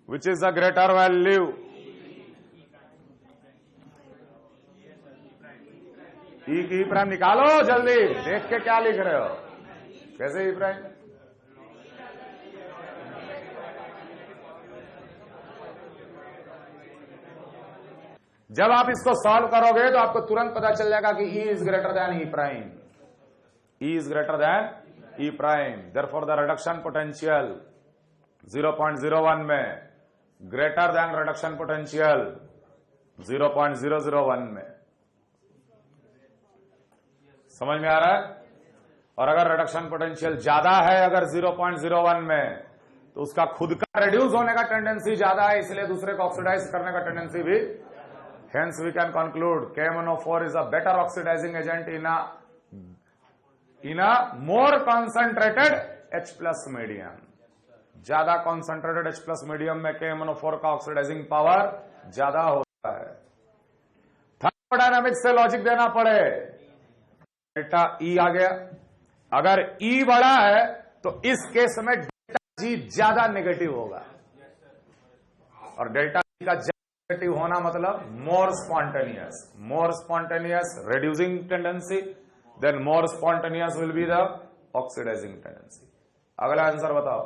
Which is the greater value? E की ई प्राइम निकालो जल्दी, देख के क्या लिख रहे हो, कैसे ई प्राइम? जब आप इसको सॉल्व करोगे तो आपको तुरंत पता चल जाएगा कि E is greater than E prime, E is greater than E prime. Therefore the reduction potential 0.01 में ग्रेटर देन रिडक्शन पोटेंशियल 0.001 में। समझ में आ रहा है? और अगर रिडक्शन पोटेंशियल ज्यादा है अगर 0.01 में, तो उसका खुद का रिड्यूस होने का टेंडेंसी ज्यादा है, इसलिए दूसरे को ऑक्सीडाइज करने का टेंडेंसी भी। Hence we can conclude KMnO4 is a better oxidizing agent in a more concentrated H+ medium. ज्यादा कॉन्सेंट्रेटेड H+ मीडियम में KMnO4 का ऑक्सीडाइजिंग पावर ज्यादा होता है। थर्मोडायनामिक्स से लॉजिक देना पड़े, डेल्टा E आ गया, अगर E बड़ा है तो इस केस में डेल्टा G ज्यादा नेगेटिव होगा, और डेल्टा G का नेगेटिव होना मतलब मोर spontaneous reducing tendency, then more spontaneous will be the oxidizing tendency। अगला आंसर बताओ,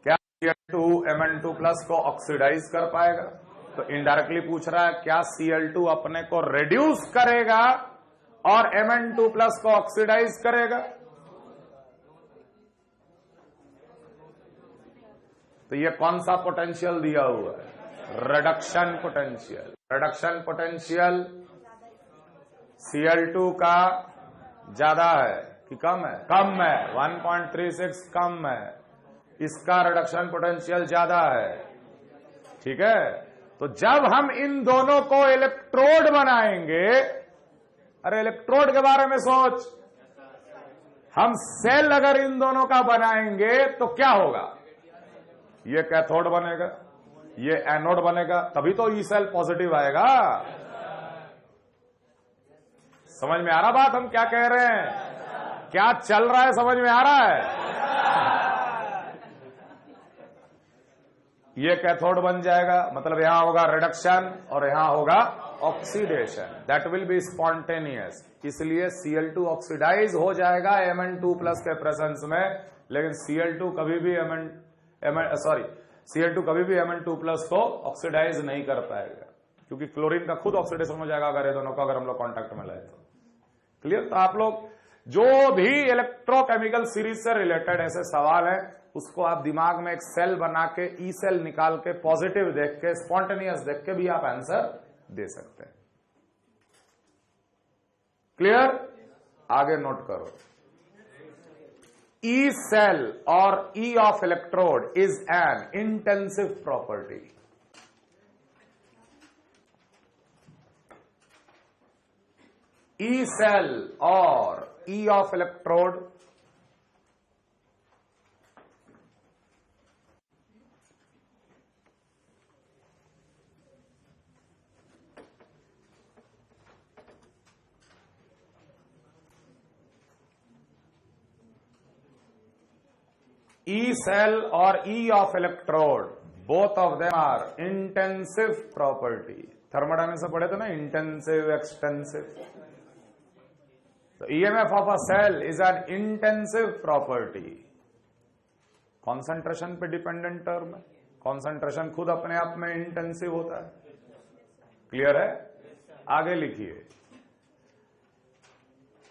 क्या Cl2Mn2+ को ऑक्सीडाइज कर पाएगा? तो इनडायरेक्टली पूछ रहा है क्या Cl2 अपने को रिड्यूस करेगा और Mn2+ को ऑक्सीडाइज करेगा? तो ये कौन सा पोटेंशियल दिया हुआ है? Reduction potential. Reduction potential Cl2 का ज्यादा है कि कम है? कम है, 1.36 कम है, इसका रिडक्शन पोटेंशियल ज्यादा है। ठीक है, तो जब हम इन दोनों को इलेक्ट्रोड बनाएंगे, अरे इलेक्ट्रोड के बारे में सोच, हम सेल अगर इन दोनों का बनाएंगे तो क्या होगा? ये कैथोड बनेगा, ये एनोड बनेगा, तभी तो ई सेल पॉजिटिव आएगा। समझ में आ रहा बात हम क्या कह रहे हैं? क्या चल रहा है समझ में आ रहा है? ये कैथोड बन जाएगा, मतलब यहां होगा रिडक्शन और यहां होगा oxidation, that will be spontaneous. इसलिए Cl2 ऑक्सीडाइज हो जाएगा Mn2+ के प्रेजेंस में, लेकिन Cl2 कभी भी Mn2+ को ऑक्सीडाइज नहीं कर पाएगा, क्योंकि क्लोरीन का खुद ऑक्सीडेशन हो जाएगा अगर ये दोनों को अगर हम लोग कॉन्टेक्ट में लाए तो। क्लियर? तो आप लोग जो भी इलेक्ट्रोकेमिकल सीरीज से रिलेटेड ऐसे सवाल है, उसको आप दिमाग में एक सेल बना के ई सेल निकाल के पॉजिटिव देख के स्पॉन्टेनियस देख के भी आप आंसर दे सकते हैं। क्लियर? आगे नोट करो, ई सेल और E of electrode is an intensive property. E cell और E of electrode E cell or E of electrode, both of them are intensive property. Thermodynamics से पढ़े थे ना, इंटेंसिव एक्सटेंसिव। तो EMF of a cell is an intensive property. Concentration पे dependent term है, concentration खुद अपने आप में इंटेंसिव होता है। क्लियर है? आगे लिखिए,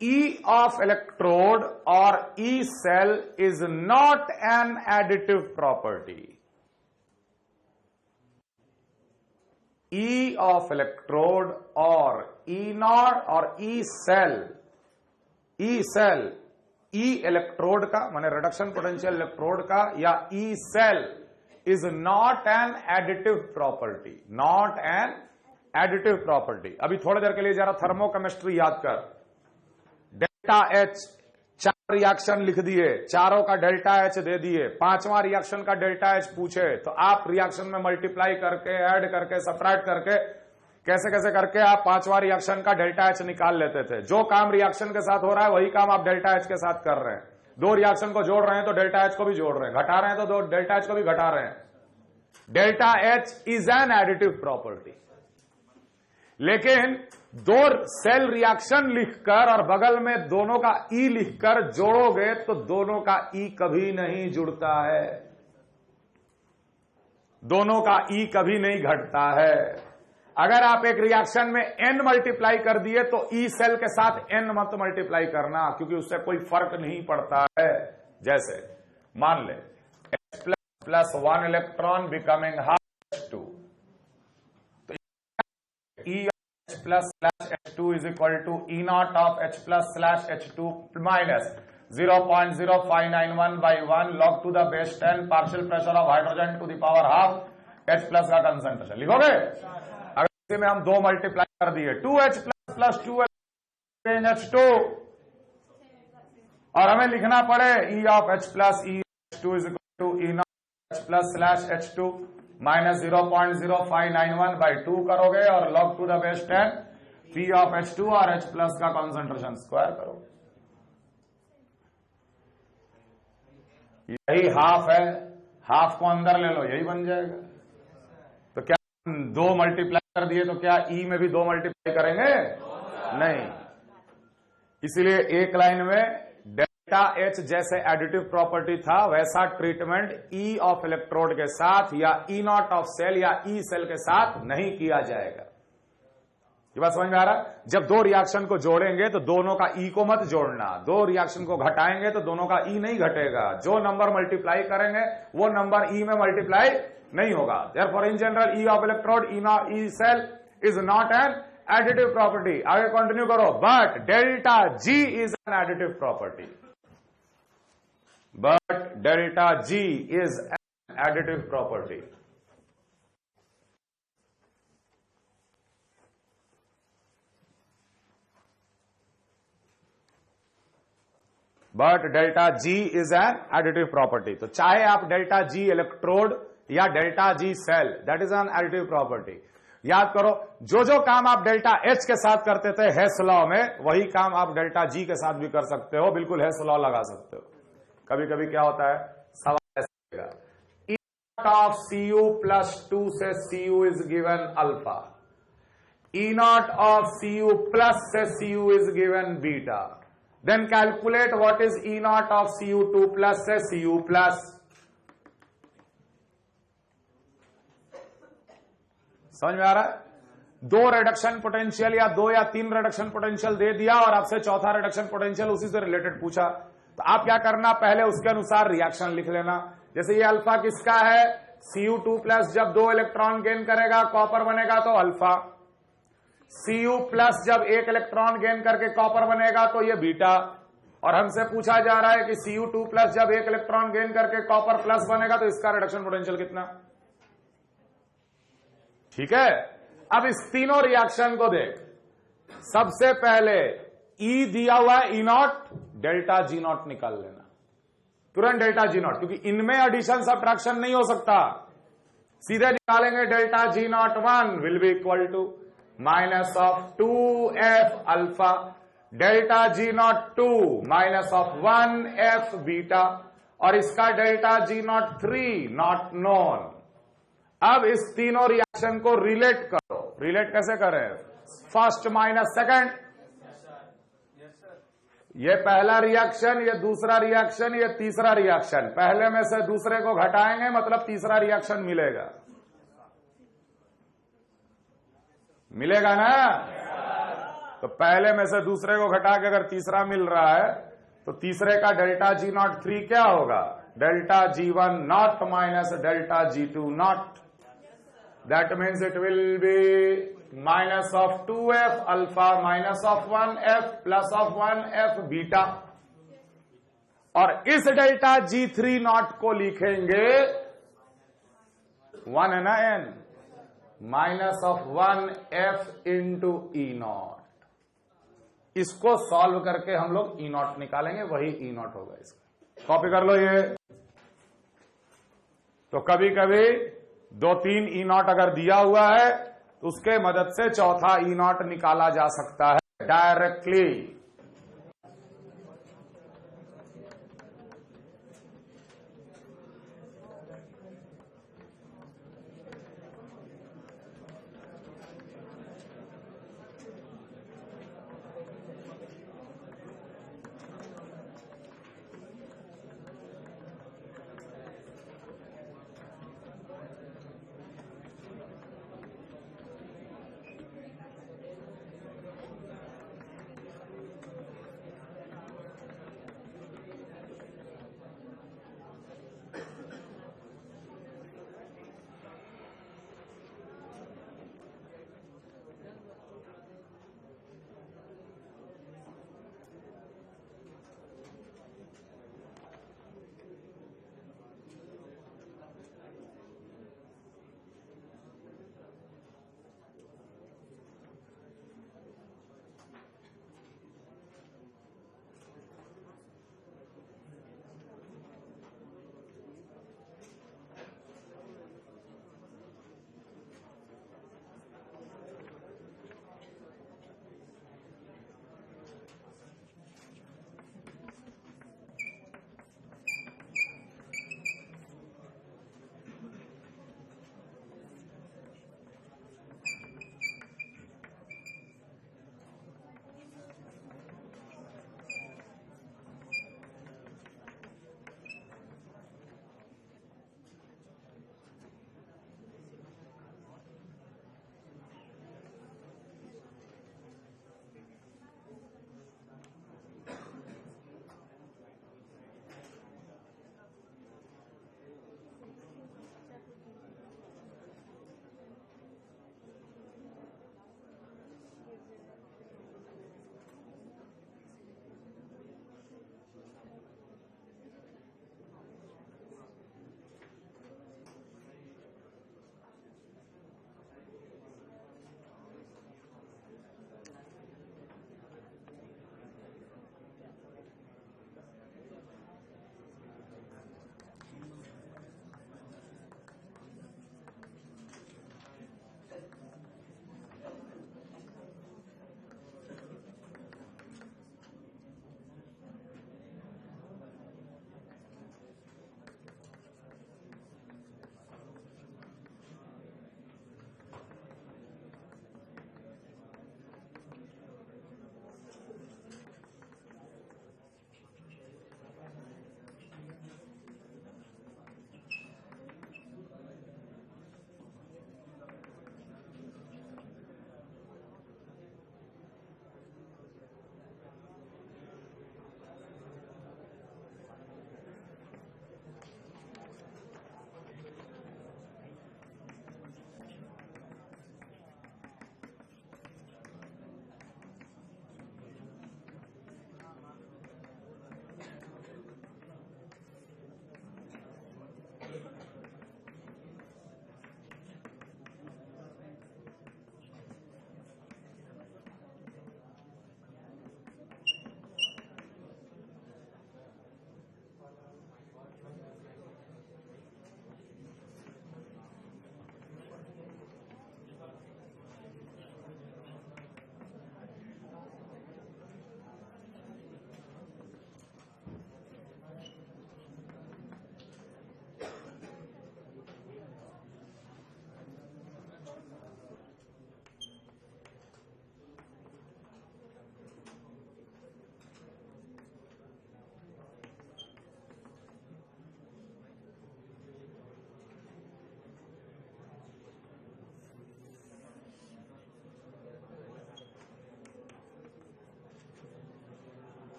E of electrode or E cell is not an additive property. E of electrode or E naught or E cell, E electrode का माने रिडक्शन पोटेंशियल इलेक्ट्रोड का, या E cell is not an additive property. Not an additive property. अभी थोड़ी देर के लिए जरा thermochemistry याद कर। डेल्टा एच, 4 रिएक्शन लिख दिए, चारों का डेल्टा एच दे दिए, 5वां रिएक्शन का डेल्टा एच पूछे तो आप रिएक्शन में मल्टीप्लाई करके, ऐड करके, सब्ट्रैक्ट करके, कैसे कैसे करके आप 5वां रिएक्शन का डेल्टा एच निकाल लेते थे। जो काम रिएक्शन के साथ हो रहा है वही काम आप डेल्टा एच के साथ कर रहे हैं। 2 रिएक्शन को जोड़ रहे हैं तो डेल्टा एच को भी जोड़ रहे हैं, घटा रहे हैं तो डेल्टा एच को भी घटा रहे हैं। Delta H is an additive property. लेकिन 2 सेल रिएक्शन लिखकर और बगल में दोनों का ई लिखकर जोड़ोगे तो दोनों का ई कभी नहीं जुड़ता है, दोनों का ई कभी नहीं घटता है। अगर आप एक रिएक्शन में n मल्टीप्लाई कर दिए तो ई सेल के साथ n मत मल्टीप्लाई करना, क्योंकि उससे कोई फर्क नहीं पड़ता है। जैसे मान ले H++1 electron becoming half H2, तो E H+/H2 is equal to E naught of H+/H2 minus 0.0591 by 1 log to the base 10 partial pressure of hydrogen to the power half H+ का कंसंट्रेशन लिखोगे। अगर इसे में हम 2 मल्टीप्लाई कर दिए, 2H++2 H2, और हमें लिखना पड़े E of H+E H2 is equal to E naught H+/H2 minus 0.0591 by 2 करोगे और log to the base 10 P of H2 और H+ का कॉन्सेंट्रेशन स्क्वायर करोगे। यही हाफ है, हाफ को अंदर ले लो, यही बन जाएगा। तो क्या 2 मल्टीप्लाई कर दिए तो क्या E में भी 2 मल्टीप्लाई करेंगे? नहीं। इसीलिए एक लाइन में डेल्टा एच जैसे एडिटिव प्रॉपर्टी था वैसा ट्रीटमेंट ई ऑफ इलेक्ट्रोड के साथ या ई नॉट ऑफ सेल या ई सेल के साथ नहीं किया जाएगा। ये बात समझ में आ रहा है? जब दो रिएक्शन को जोड़ेंगे तो दोनों का ई को मत जोड़ना, दो रिएक्शन को घटाएंगे तो दोनों का ई नहीं घटेगा, जो नंबर मल्टीप्लाई करेंगे वो नंबर ई में मल्टीप्लाई नहीं होगा। Therefore in general E of electrode E cell is not an additive property. आगे कंटिन्यू करो। But delta G is an additive property, but delta G is an additive property. But delta G is an additive property. तो चाहे आप delta G electrode या delta G cell, that is an additive property. याद करो, जो जो काम आप डेल्टा एच के साथ करते थे हेस लॉ में, वही काम आप डेल्टा जी के साथ भी कर सकते हो, बिल्कुल हेस लॉ लगा सकते हो। कभी कभी क्या होता है, सवाल ऐसा E not of C U plus 2 से C U is given alpha, E not of C U plus से C U is given beta, then calculate what is E naught of Cu2 plus से Cu plus। समझ में आ रहा है? दो reduction potential या दो या तीन रिडक्शन पोटेंशियल दे दिया और आपसे चौथा रिडक्शन पोटेंशियल उसी से रिलेटेड पूछा, तो आप क्या करना, पहले उसके अनुसार रिएक्शन लिख लेना। जैसे ये अल्फा किसका है, Cu2 प्लस जब दो इलेक्ट्रॉन गेन करेगा कॉपर बनेगा तो अल्फा, Cu प्लस जब एक इलेक्ट्रॉन गेन करके कॉपर बनेगा तो ये बीटा। और हमसे पूछा जा रहा है कि Cu2 प्लस जब एक इलेक्ट्रॉन गेन करके कॉपर प्लस बनेगा तो इसका रिडक्शन पोटेंशियल कितना। ठीक है, अब इस तीनों रिएक्शन को देख। सबसे पहले E दिया हुआ है E not, delta G not निकाल लेना तुरंत, डेल्टा जी नॉट, क्योंकि इनमें एडिशन सब्ट्रैक्शन नहीं हो सकता। सीधे निकालेंगे delta G naught 1 will be equal to minus of 2f alpha, delta G naught 2 minus of 1f beta, और इसका delta G naught 3 naught known. अब इस तीनों रिएक्शन को रिलेट करो। रिलेट कैसे करें, फर्स्ट माइनस सेकंड, ये पहला रिएक्शन, ये दूसरा रिएक्शन, ये तीसरा रिएक्शन, पहले में से दूसरे को घटाएंगे मतलब तीसरा रिएक्शन मिलेगा, मिलेगा ना। तो पहले में से दूसरे को घटा के अगर तीसरा मिल रहा है तो तीसरे का डेल्टा जी नॉट 3 क्या होगा, delta G 1 not minus delta G 2 not. That means it will be minus of 2f alpha minus of 1f plus of 1f beta. और इस डेल्टा जी 3 नॉट को लिखेंगे 1 है ना n, minus of 1f into E not. इसको solve करके हम लोग ई नॉट निकालेंगे, वही ई नॉट होगा। इसका कॉपी कर लो ये। तो कभी कभी 2-3 ई नॉट अगर दिया हुआ है तो उसके मदद से चौथा ई नॉट निकाला जा सकता है डायरेक्टली।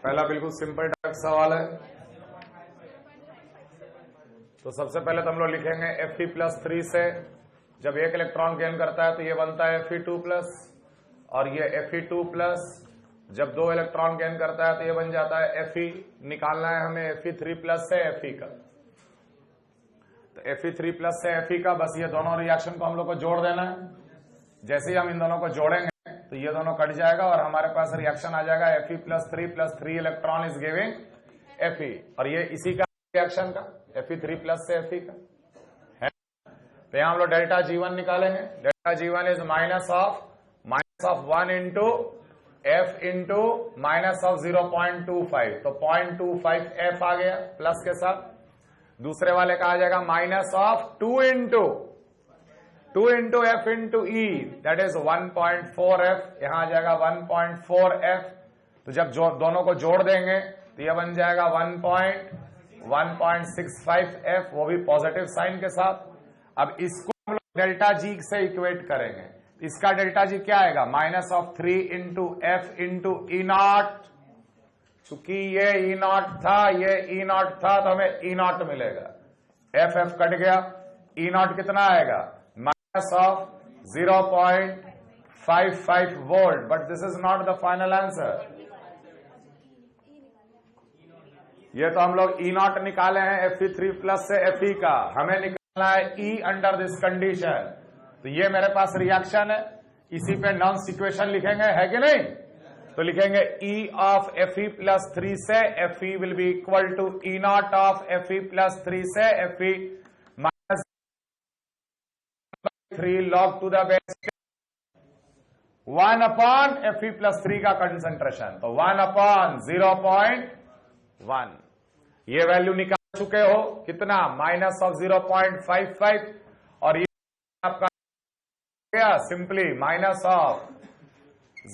पहला बिल्कुल सिंपल डायरेक्ट सवाल है। तो सबसे पहले तो हम लोग लिखेंगे Fe+3 से जब एक इलेक्ट्रॉन गेन करता है तो ये बनता है Fe2+, और ये Fe2+, जब दो इलेक्ट्रॉन गेन करता है तो ये बन जाता है Fe। निकालना है हमें Fe3+ से Fe का। तो Fe3+ से Fe का, बस ये दोनों रिएक्शन को हम लोग को जोड़ देना है। जैसे ही हम इन दोनों को जोड़ेंगे तो ये दोनों कट जाएगा और हमारे पास रिएक्शन आ जाएगा Fe+3+3 electron is giving Fe, और ये इसी का रिएक्शन का Fe3+ से Fe का है। तो यहां हम लोग डेल्टा G1 निकालेंगे। Delta G1 is minus of 1 into F into minus of 0.25, तो 0.25 F आ गया प्लस के साथ। दूसरे वाले का आ जाएगा minus of 2 into F into E, that is 1.4 F। यहां आ जाएगा 1.4 F। तो जब दोनों को जोड़ देंगे तो यह बन जाएगा 1.65 F, वो भी पॉजिटिव साइन के साथ। अब इसको हम लोग डेल्टा G से इक्वेट करेंगे। इसका डेल्टा G क्या आएगा? Minus of 3 into F into E0। चूंकि ये E0 था, ये E0 था, तो हमें E0 मिलेगा। F कट गया, E0 कितना आएगा? Minus of 0.55 volt. But this is not the final answer. ये तो हम लोग E0 निकाले हैं Fe3+ से Fe का, हमें निकालना है E अंडर दिस कंडीशन। तो ये मेरे पास रिएक्शन है, इसी पे नॉन्स इक्वेशन लिखेंगे, है कि नहीं? तो लिखेंगे E ऑफ Fe+3 से Fe will be equal to E0 of Fe+3 से Fe minus 3 log to the base 1 upon Fe+3 का कंसंट्रेशन, तो 1 अपॉन 0.1। ये वैल्यू निकाल चुके हो, कितना? माइनस ऑफ 0.55, और ये आपका गया सिंपली माइनस ऑफ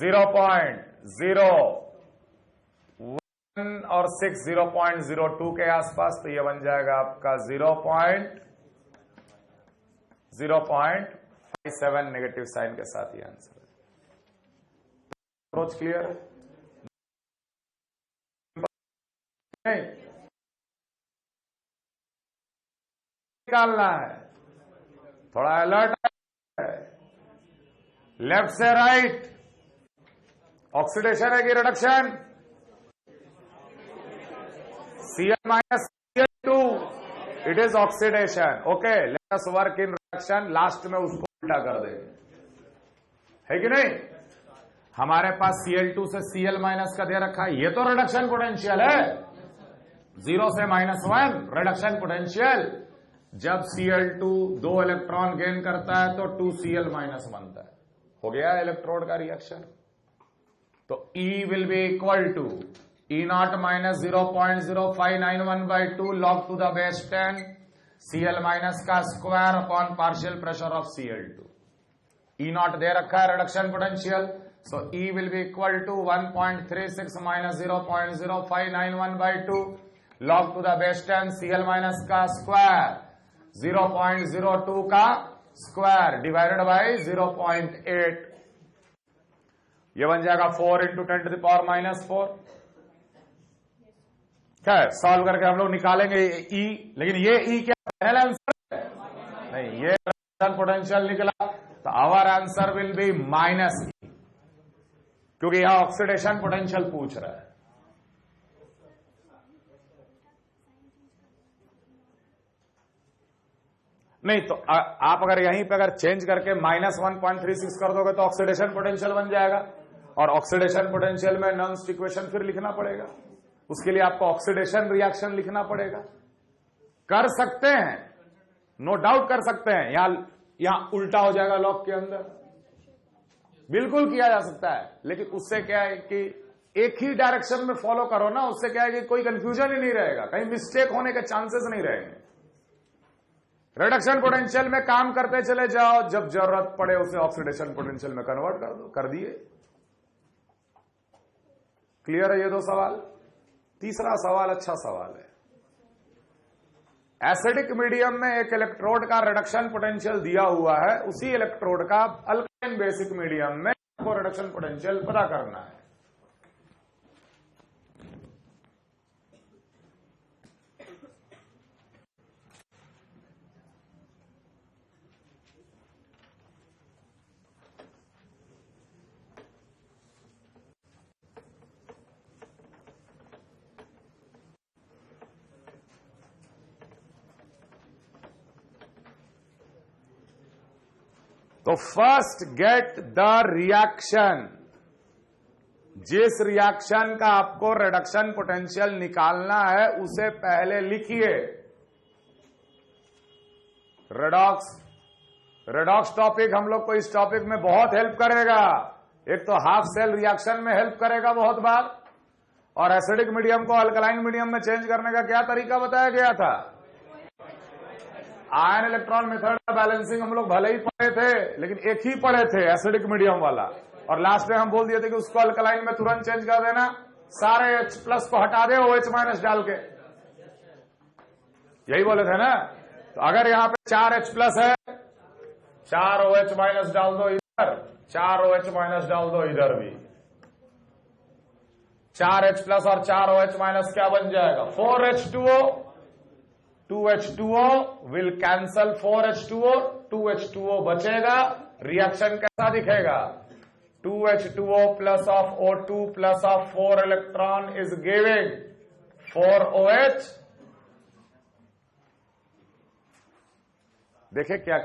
0.01 और 6 0.02 के आसपास। तो ये बन जाएगा आपका 0.57 नेगेटिव साइन के साथ। ये आंसर है। अप्रोच क्लियर है? नहीं निकालना है, थोड़ा अलर्ट है। लेफ्ट से राइट, ऑक्सीडेशन है कि reduction? Cl minus Cl2, it is oxidation. Okay, let us work in reduction. Last में उसको उल्टा कर देंगे, है कि नहीं? हमारे पास Cl2 से Cl माइनस का दे रखा है, ये तो रिडक्शन पोटेंशियल है। 0 से -1 रिडक्शन पोटेंशियल। जब Cl2 दो इलेक्ट्रॉन गेन करता है तो 2Cl माइनस बनता है। हो गया इलेक्ट्रोड का रिएक्शन। तो E will be equal to E0 minus 0.0591/2 log to the base 10 Cl minus का square upon partial pressure of Cl2। E0 दे रखा है reduction potential, so E will be equal to 1.36 minus 0.0591/2 log to the base 10 Cl minus का square 0.02 का square divided by 0.8। ये बन जाएगा 4 into 10 to the power -4। क्या है? सॉल्व करके हम लोग निकालेंगे E, लेकिन ये E क्या फाइनल आंसर है? नहीं, ये रिडक्शन पोटेंशियल निकला, तो our answer will be -E, क्योंकि यहां ऑक्सीडेशन पोटेंशियल पूछ रहा है। नहीं तो आप अगर यहीं पे अगर चेंज करके -1.36 कर दोगे तो ऑक्सीडेशन पोटेंशियल बन जाएगा, और ऑक्सीडेशन पोटेंशियल में नॉन्स इक्वेशन फिर लिखना पड़ेगा। उसके लिए आपको ऑक्सीडेशन रिएक्शन लिखना पड़ेगा। कर सकते हैं, नो डाउट कर सकते हैं। यहां उल्टा हो जाएगा लॉग के अंदर, बिल्कुल किया जा सकता है, लेकिन उससे क्या है कि एक ही डायरेक्शन में फॉलो करो ना, उससे क्या है कि कोई कंफ्यूजन ही नहीं रहेगा, कहीं मिस्टेक होने के चांसेस नहीं रहेंगे। रिडक्शन पोटेंशियल में काम करते चले जाओ, जब जरूरत पड़े उसे ऑक्सीडेशन पोटेंशियल में कन्वर्ट कर दो, कर दिए। क्लियर है ये दो सवाल? तीसरा सवाल अच्छा सवाल है। एसिडिक मीडियम में एक इलेक्ट्रोड का रिडक्शन पोटेंशियल दिया हुआ है, उसी इलेक्ट्रोड का अल्काइन बेसिक मीडियम में आपको रिडक्शन पोटेंशियल पता करना है। तो फर्स्ट गेट द रिएक्शन, जिस रिएक्शन का आपको रिडक्शन पोटेंशियल निकालना है उसे पहले लिखिए। रेडॉक्स टॉपिक हम लोग को इस टॉपिक में बहुत हेल्प करेगा। एक तो हाफ सेल रिएक्शन में हेल्प करेगा बहुत बार, और एसिडिक मीडियम को अल्कलाइन मीडियम में चेंज करने का क्या तरीका बताया गया था। आयन इलेक्ट्रॉन मेथड का बैलेंसिंग हम लोग भले ही पढ़े थे, लेकिन एक ही पढ़े थे एसिडिक मीडियम वाला, और लास्ट में हम बोल दिए थे कि उसको अल्कलाइन में तुरंत चेंज कर देना, सारे H प्लस को हटा दे OH माइनस डाल के, यही बोले थे ना। तो अगर यहां पे 4 H प्लस है, 4 OH माइनस डाल दो इधर, 4 OH माइनस डाल दो इधर भी, 4 H प्लस और 4 OH माइनस क्या बन जाएगा, 4 H2O, 2 H2O will cancel 4 H2O, 2 H2O बचेगा। रिएक्शन कैसा दिखेगा, 2 H2O plus of O2 plus of 4 electron is giving 4 OH। देखे क्या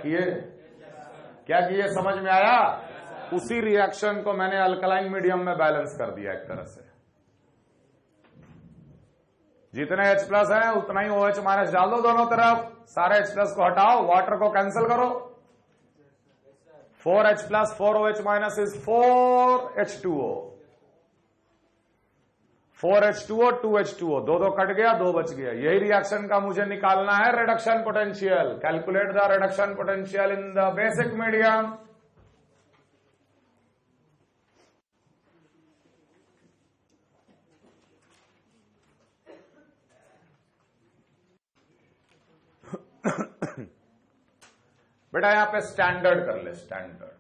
किए समझ में आया। उसी रिएक्शन को मैंने अल्कलाइन मीडियम में बैलेंस कर दिया एक तरह से। जितने H प्लस है उतना ही OH माइनस डाल दो दोनों तरफ, सारे H प्लस को हटाओ, वाटर को कैंसिल करो। 4 H plus 4 OH minus is 4 H2O, 4 H2O 2 H2O, दो कट गया, 2 बच गया। यही रिएक्शन का मुझे निकालना है reduction potential. Calculate the reduction potential in the basic medium. बेटा यहां पे स्टैंडर्ड कर ले, स्टैंडर्ड।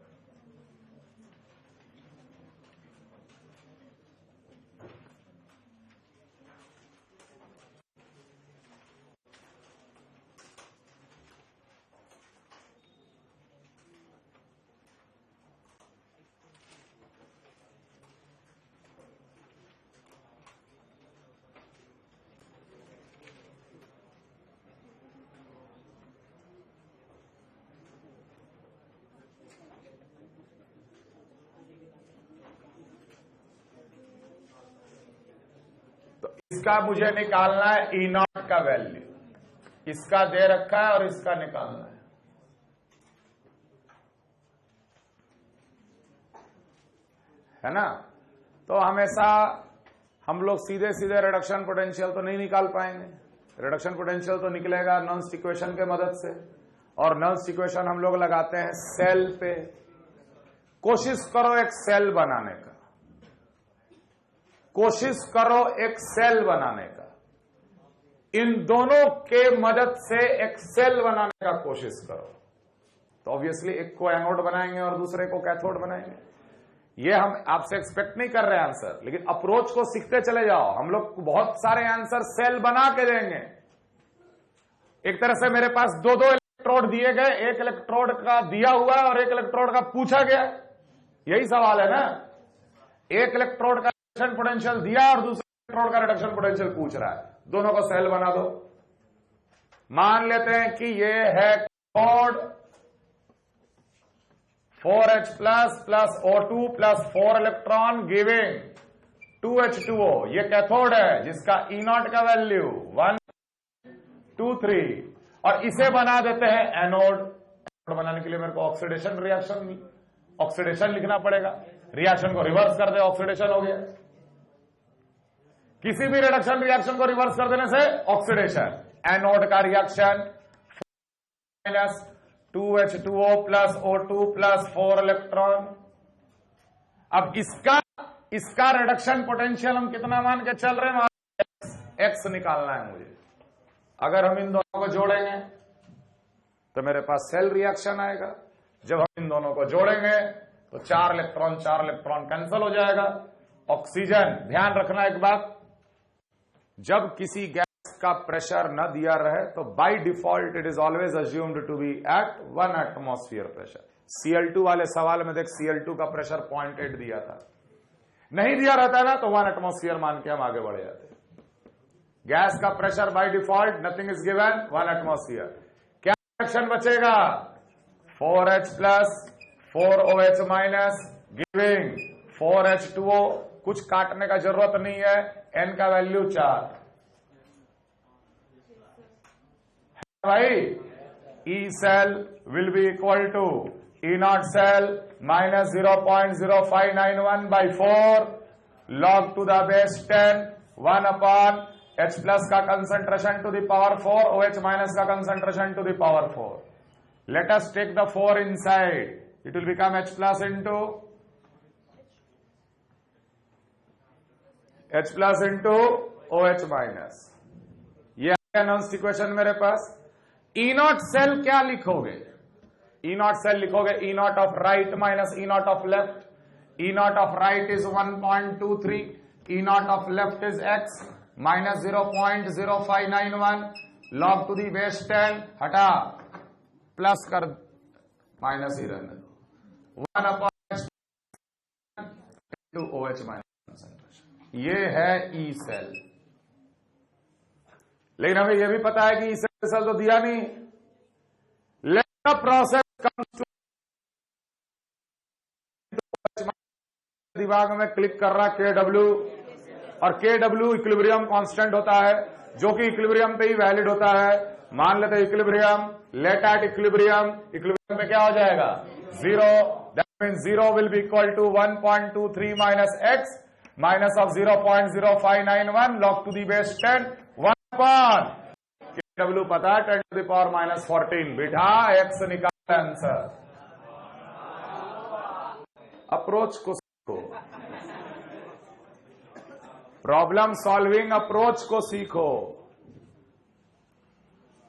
इसका मुझे निकालना है E0 का वैल्यू, इसका दे रखा है और इसका निकालना है ना। तो हमेशा हम लोग सीधे सीधे रिडक्शन पोटेंशियल तो नहीं निकाल पाएंगे। रिडक्शन पोटेंशियल तो निकलेगा नॉन्स इक्वेशन के मदद से, और नॉन्स इक्वेशन हम लोग लगाते हैं सेल पे। कोशिश करो एक सेल बनाने का, कोशिश करो एक सेल बनाने का, इन दोनों के मदद से एक सेल बनाने का कोशिश करो। तो ऑब्वियसली एक को एनोड बनाएंगे और दूसरे को कैथोड बनाएंगे। ये हम आपसे एक्सपेक्ट नहीं कर रहे आंसर, लेकिन अप्रोच को सीखते चले जाओ। हम लोग बहुत सारे आंसर सेल बना के देंगे। एक तरह से मेरे पास दो इलेक्ट्रोड दिए गए, एक इलेक्ट्रोड का दिया हुआ है और एक इलेक्ट्रोड का पूछा गया। यही सवाल है ना, एक इलेक्ट्रोड का रिडक्शन पोटेंशियल दिया और दूसरे इलेक्ट्रोड का रिडक्शन पोटेंशियल पूछ रहा है, दोनों को सेल बना दो। मान लेते हैं कि ये है cathode, 4H plus plus O2 plus 4 electron giving 2H2O। ये कैथोड है जिसका E0 का वैल्यू 1 2 3, और इसे बना देते हैं एनोड। एनोड बनाने के लिए मेरे को ऑक्सीडेशन लिखना पड़ेगा। रिएक्शन को रिवर्स कर दे, ऑक्सीडेशन हो गया। किसी भी रिडक्शन रिएक्शन को रिवर्स कर देने से ऑक्सीडेशन। एनोड का reaction minus 2H2O plus O2 plus 4 electron. अब इसका रिडक्शन पोटेंशियल हम कितना मान के चल रहे हैं, एक्स निकालना है मुझे। अगर हम इन दोनों को जोड़ेंगे तो मेरे पास सेल रिएक्शन आएगा। जब हम इन दोनों को जोड़ेंगे तो 4 इलेक्ट्रॉन कैंसिल हो जाएगा। ऑक्सीजन, ध्यान रखना एक बात, जब किसी गैस का प्रेशर न दिया रहे तो by default it is always assumed to be at 1 atmosphere pressure. Cl2 वाले सवाल में देख, Cl2 का प्रेशर 0.8 दिया था, नहीं दिया रहता ना तो 1 एटमॉस्फेयर मान के हम आगे बढ़ जाते। गैस का pressure by default nothing is given 1 atmosphere. क्या रिएक्शन बचेगा, 4H plus 4OH minus giving 4H2O। कुछ काटने का जरूरत नहीं है, N का वैल्यू 4 भाई। E cell will be equal to E naught cell minus 0.0591 by 4 log to the base 10 1 upon H plus का concentration to the power 4 OH minus का concentration to the power 4. Let us take the 4 inside. It will become H plus into OH minus. ये है announced equation मेरे पास। E naught cell क्या लिखोगे? E naught cell लिखोगे E naught of right minus E naught of left. E naught of right is 1.23. E naught of left is x minus 0.0591 log to the base 10 हटा plus कर minus ही रहने दो 1 upon to OH minus concentration। ये है E cell। लेकिन हमें यह भी पता है कि E cell तो दिया नहीं। Let the process comes to दिमाग में क्लिक कर रहा KW, और KW इक्विलिब्रियम कांस्टेंट होता है, जो कि इक्विलिब्रियम पे ही वैलिड होता है। मान लेते equilibrium, let at equilibrium, equilibrium में क्या हो जाएगा 0। That means 0 will be equal to 1.23 minus x minus of 0.0591 log to the base 10 1 upon KW पता है 10 to the power minus 14। बिठा x निकाल आंसर। अप्रोच को सीखो, प्रॉब्लम सॉल्विंग अप्रोच को सीखो।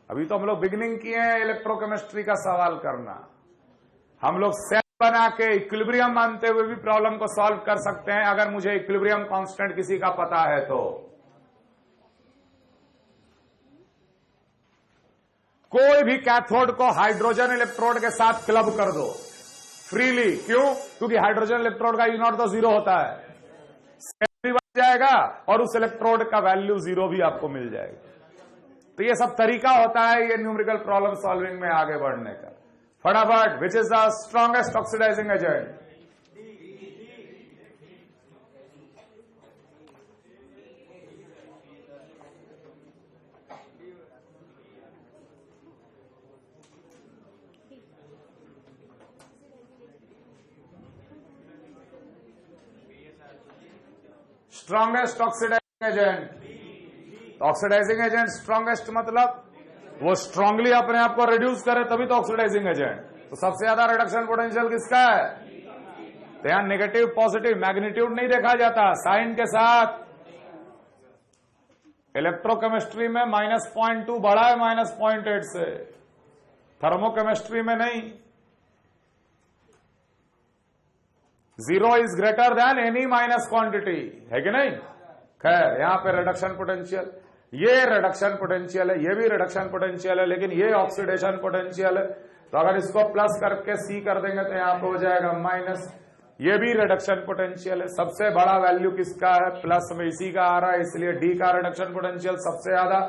अभी तो हम लोग बिगिनिंग किए हैं इलेक्ट्रोकेमिस्ट्री का सवाल करना। हम लोग सेल बना के इक्विलिब्रियम मानते हुए भी प्रॉब्लम को सॉल्व कर सकते हैं, अगर मुझे इक्विलिब्रियम कांस्टेंट किसी का पता है तो। कोई भी कैथोड को हाइड्रोजन इलेक्ट्रोड के साथ क्लब कर दो फ्रीली। क्यों? क्योंकि हाइड्रोजन इलेक्ट्रोड का E0 तो 0 होता है, सेल भी बन जाएगा और उस इलेक्ट्रोड का वैल्यू 0 भी आपको मिल जाएगा। तो ये सब तरीका होता है ये न्यूमेरिकल प्रॉब्लम सॉल्विंग में आगे बढ़ने का। फटाफट, which is the strongest oxidising agent? Strongest oxidising agent. Oxidizing agent strongest मतलब वो स्ट्रांगली अपने आप को रिड्यूस करे तभी तो ऑक्सीडाइजिंग एजेंट। तो सबसे ज्यादा रिडक्शन पोटेंशियल किसका है? तो यहां नेगेटिव पॉजिटिव मैग्नीट्यूड नहीं देखा जाता, साइन के साथ। इलेक्ट्रोकेमिस्ट्री में -0.2 बढ़ा है -0.8 से, थर्मोकेमिस्ट्री में नहीं। 0 is greater than any minus quantity, है कि नहीं? खैर, यहां पे रिडक्शन पोटेंशियल, ये रिडक्शन पोटेंशियल है, ये भी रिडक्शन पोटेंशियल है, लेकिन ये ऑक्सीडेशन पोटेंशियल है। तो अगर इसको प्लस करके C कर देंगे तो यहां पे हो जाएगा माइनस। ये भी रिडक्शन पोटेंशियल है। सबसे बड़ा वैल्यू किसका है? प्लस में इसी का आ रहा है, इसलिए D का रिडक्शन पोटेंशियल सबसे ज्यादा,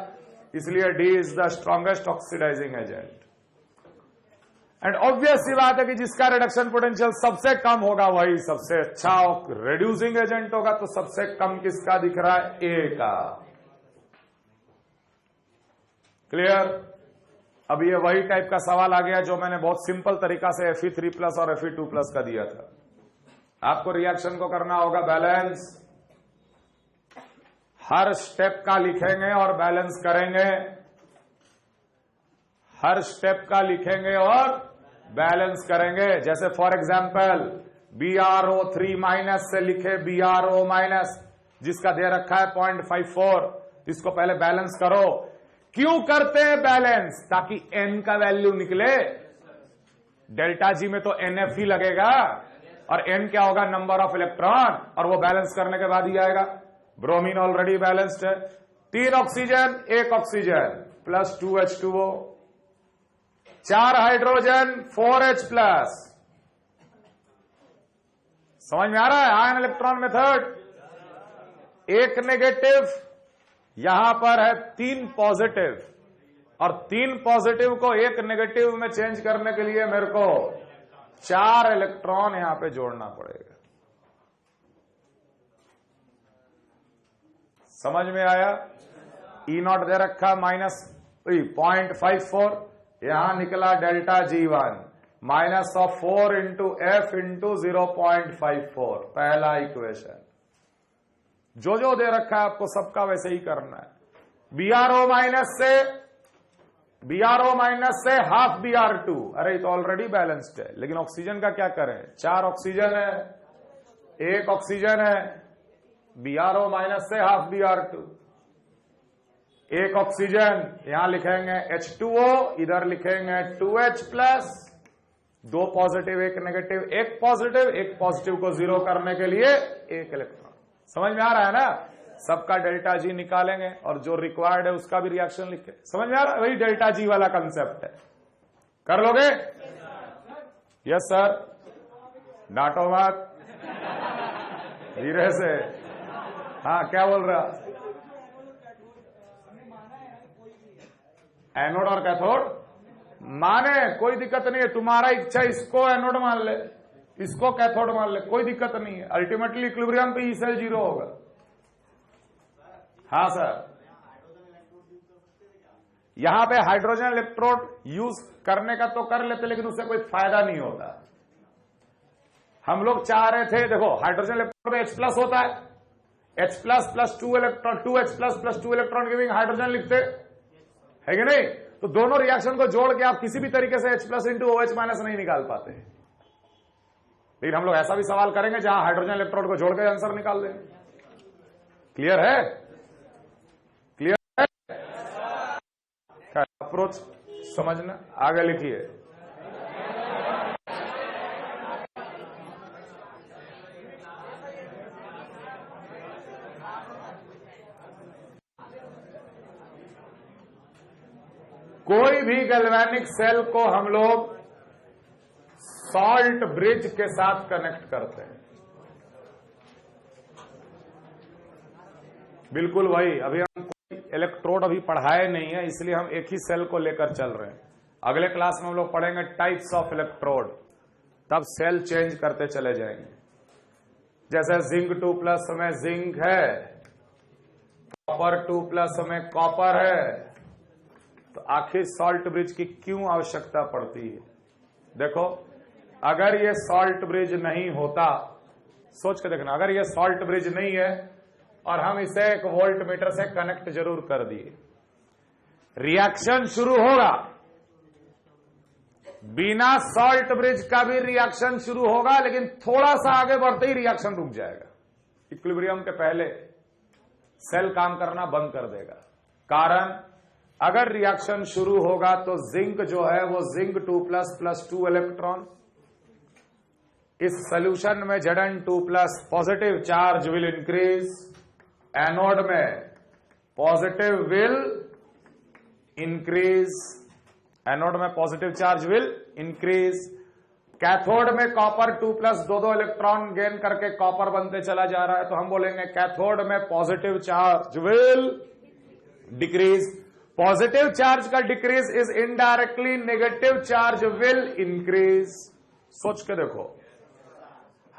इसलिए D is the strongest oxidising agent. And obvious सी बात है कि जिसका रिडक्शन पोटेंशियल सबसे कम होगा वही सबसे अच्छा रिड्यूसिंग एजेंट होगा। तो सबसे कम किसका दिख रहा है? A का। क्लियर? अब ये वही टाइप का सवाल आ गया जो मैंने बहुत सिंपल तरीका से Fe3+ और Fe2+ का दिया था। आपको रिएक्शन को करना होगा बैलेंस, हर स्टेप का लिखेंगे और बैलेंस करेंगे, हर स्टेप का लिखेंगे और बैलेंस करेंगे। जैसे फॉर एग्जांपल BrO3- से लिखे BrO-, जिसका दे रखा है 0.54, इसको पहले बैलेंस करो। क्यों करते हैं बैलेंस? ताकि N का वैल्यू निकले। डेल्टा G में तो NF ही लगेगा, और N क्या होगा? नंबर ऑफ इलेक्ट्रॉन, और वो बैलेंस करने के बाद ही आएगा। ब्रोमीन ऑलरेडी बैलेंस्ड है, 3 oxygen 1 oxygen plus 2H2O, 4 hydrogen 4H+। समझ में आ रहा है? Ion electron method. 1 नेगेटिव, यहां पर है 3 पॉजिटिव, और 3 पॉजिटिव को 1 नेगेटिव में चेंज करने के लिए मेरे को 4 इलेक्ट्रॉन यहां पे जोड़ना पड़ेगा। समझ में आया? E0 दे रखा -0.54, यहां निकला delta G1 -4 into F into 0.54, पहला इक्वेशन। जो दे रखा है आपको सबका वैसे ही करना है। BRO माइनस से हाफ BR2, अरे तो ऑलरेडी बैलेंस्ड है, लेकिन ऑक्सीजन का क्या करें? 4 ऑक्सीजन है, 1 ऑक्सीजन है, BRO माइनस से हाफ BR2, 1 ऑक्सीजन, यहां लिखेंगे H2O, इधर लिखेंगे 2H plus, 2 positive 1 negative, 1 positive को 0 करने के लिए 1 इलेक्ट्रॉन। समझ में आ रहा है ना? सबका डेल्टा जी निकालेंगे और जो रिक्वायर्ड है उसका भी रिएक्शन लिखे। समझ में आ रहा है? वही डेल्टा जी वाला कंसेप्ट है। कर लोगे? Yes sir. डांटो मत, धीरे से। हाँ, क्या बोल रहा? एनोड और कैथोड माने, कोई दिक्कत नहीं है। तुम्हारा इच्छा इसको एनोड मान ले, इसको कैथोड मान ले, कोई दिक्कत नहीं है। अल्टीमेटली इक्विलिब्रियम पे ई सेल 0 होगा। हाँ सर, यहां पे हाइड्रोजन इलेक्ट्रोड यूज करने का तो कर लेते, लेकिन उससे कोई फायदा नहीं होता। हम लोग चाह रहे थे, देखो हाइड्रोजन इलेक्ट्रोड में H+ होता है, H+ plus 2 electron, 2H+ plus 2 electron giving hydrogen लिखते है कि नहीं? तो दोनों रिएक्शन को जोड़ के आप किसी भी तरीके से H+ इंटू OH माइनस नहीं निकाल पाते। लेकिन हम लोग ऐसा भी सवाल करेंगे जहां हाइड्रोजन इलेक्ट्रोड को जोड़ के आंसर निकाल देंगे। क्लियर है? क्लियर है? अप्रोच समझना। आगे लिखिए। कोई भी गैल्वेनिक सेल को हम लोग सॉल्ट ब्रिज के साथ कनेक्ट करते हैं। बिल्कुल वही। अभी हम कोई इलेक्ट्रोड अभी पढ़ाए नहीं है, इसलिए हम एक ही सेल को लेकर चल रहे हैं। अगले क्लास में हम लोग पढ़ेंगे टाइप्स ऑफ इलेक्ट्रोड, तब सेल चेंज करते चले जाएंगे। जैसे जिंक 2+ में जिंक है, कॉपर 2+ में कॉपर है, तो आखिर सॉल्ट ब्रिज की क्यों आवश्यकता पड़ती है? देखो, अगर ये सॉल्ट ब्रिज नहीं होता, सोच के देखना, अगर ये सॉल्ट ब्रिज नहीं है और हम इसे एक वोल्ट मीटर से कनेक्ट जरूर कर दिए, रिएक्शन शुरू होगा। बिना सॉल्ट ब्रिज का भी रिएक्शन शुरू होगा, लेकिन थोड़ा सा आगे बढ़ते ही रिएक्शन रुक जाएगा। इक्विलिब्रियम के पहले सेल काम करना बंद कर देगा। कारण, अगर रिएक्शन शुरू होगा तो जिंक जो है वो जिंक 2+ प्लस 2 इलेक्ट्रॉन, इस सोल्यूशन में Zn2+ positive charge will increase, anode में पॉजिटिव विल इंक्रीज, एनोड में positive charge will increase. Cathode में कॉपर 2+ 2 इलेक्ट्रॉन गेन करके कॉपर बनते चला जा रहा है, तो हम बोलेंगे कैथोड में positive charge will decrease. Positive charge का decrease is indirectly negative charge will increase. सोच के देखो,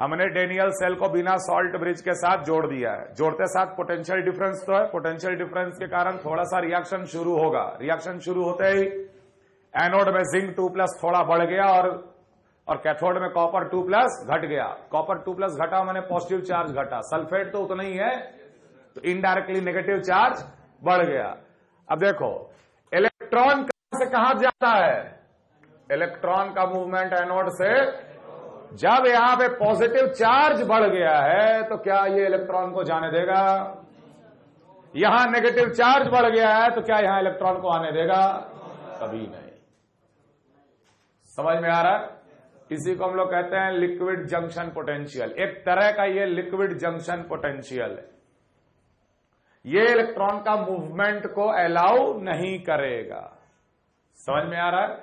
हमने डेनियल सेल को बिना सॉल्ट ब्रिज के साथ जोड़ दिया है। जोड़ते साथ पोटेंशियल डिफरेंस तो है, पोटेंशियल डिफरेंस के कारण थोड़ा सा रिएक्शन शुरू होगा। रिएक्शन शुरू होते ही एनोड में जिंक 2+ थोड़ा बढ़ गया और कैथोड में कॉपर 2+ घट गया। कॉपर 2+ घटा मैंने पॉजिटिव चार्ज घटा, सल्फेट तो उतना ही है, तो इनडायरेक्टली नेगेटिव चार्ज बढ़ गया। अब देखो, इलेक्ट्रॉन कहां से कहां जाता है? इलेक्ट्रॉन का मूवमेंट एनोड से, जब यहां पे पॉजिटिव चार्ज बढ़ गया है तो क्या ये इलेक्ट्रॉन को जाने देगा? यहां नेगेटिव चार्ज बढ़ गया है तो क्या यहां इलेक्ट्रॉन को आने देगा? कभी नहीं। समझ में आ रहा है? इसी को हम लोग कहते हैं लिक्विड जंक्शन पोटेंशियल। एक तरह का ये लिक्विड जंक्शन पोटेंशियल है। ये इलेक्ट्रॉन का मूवमेंट को अलाउ नहीं करेगा। समझ में आ रहा है?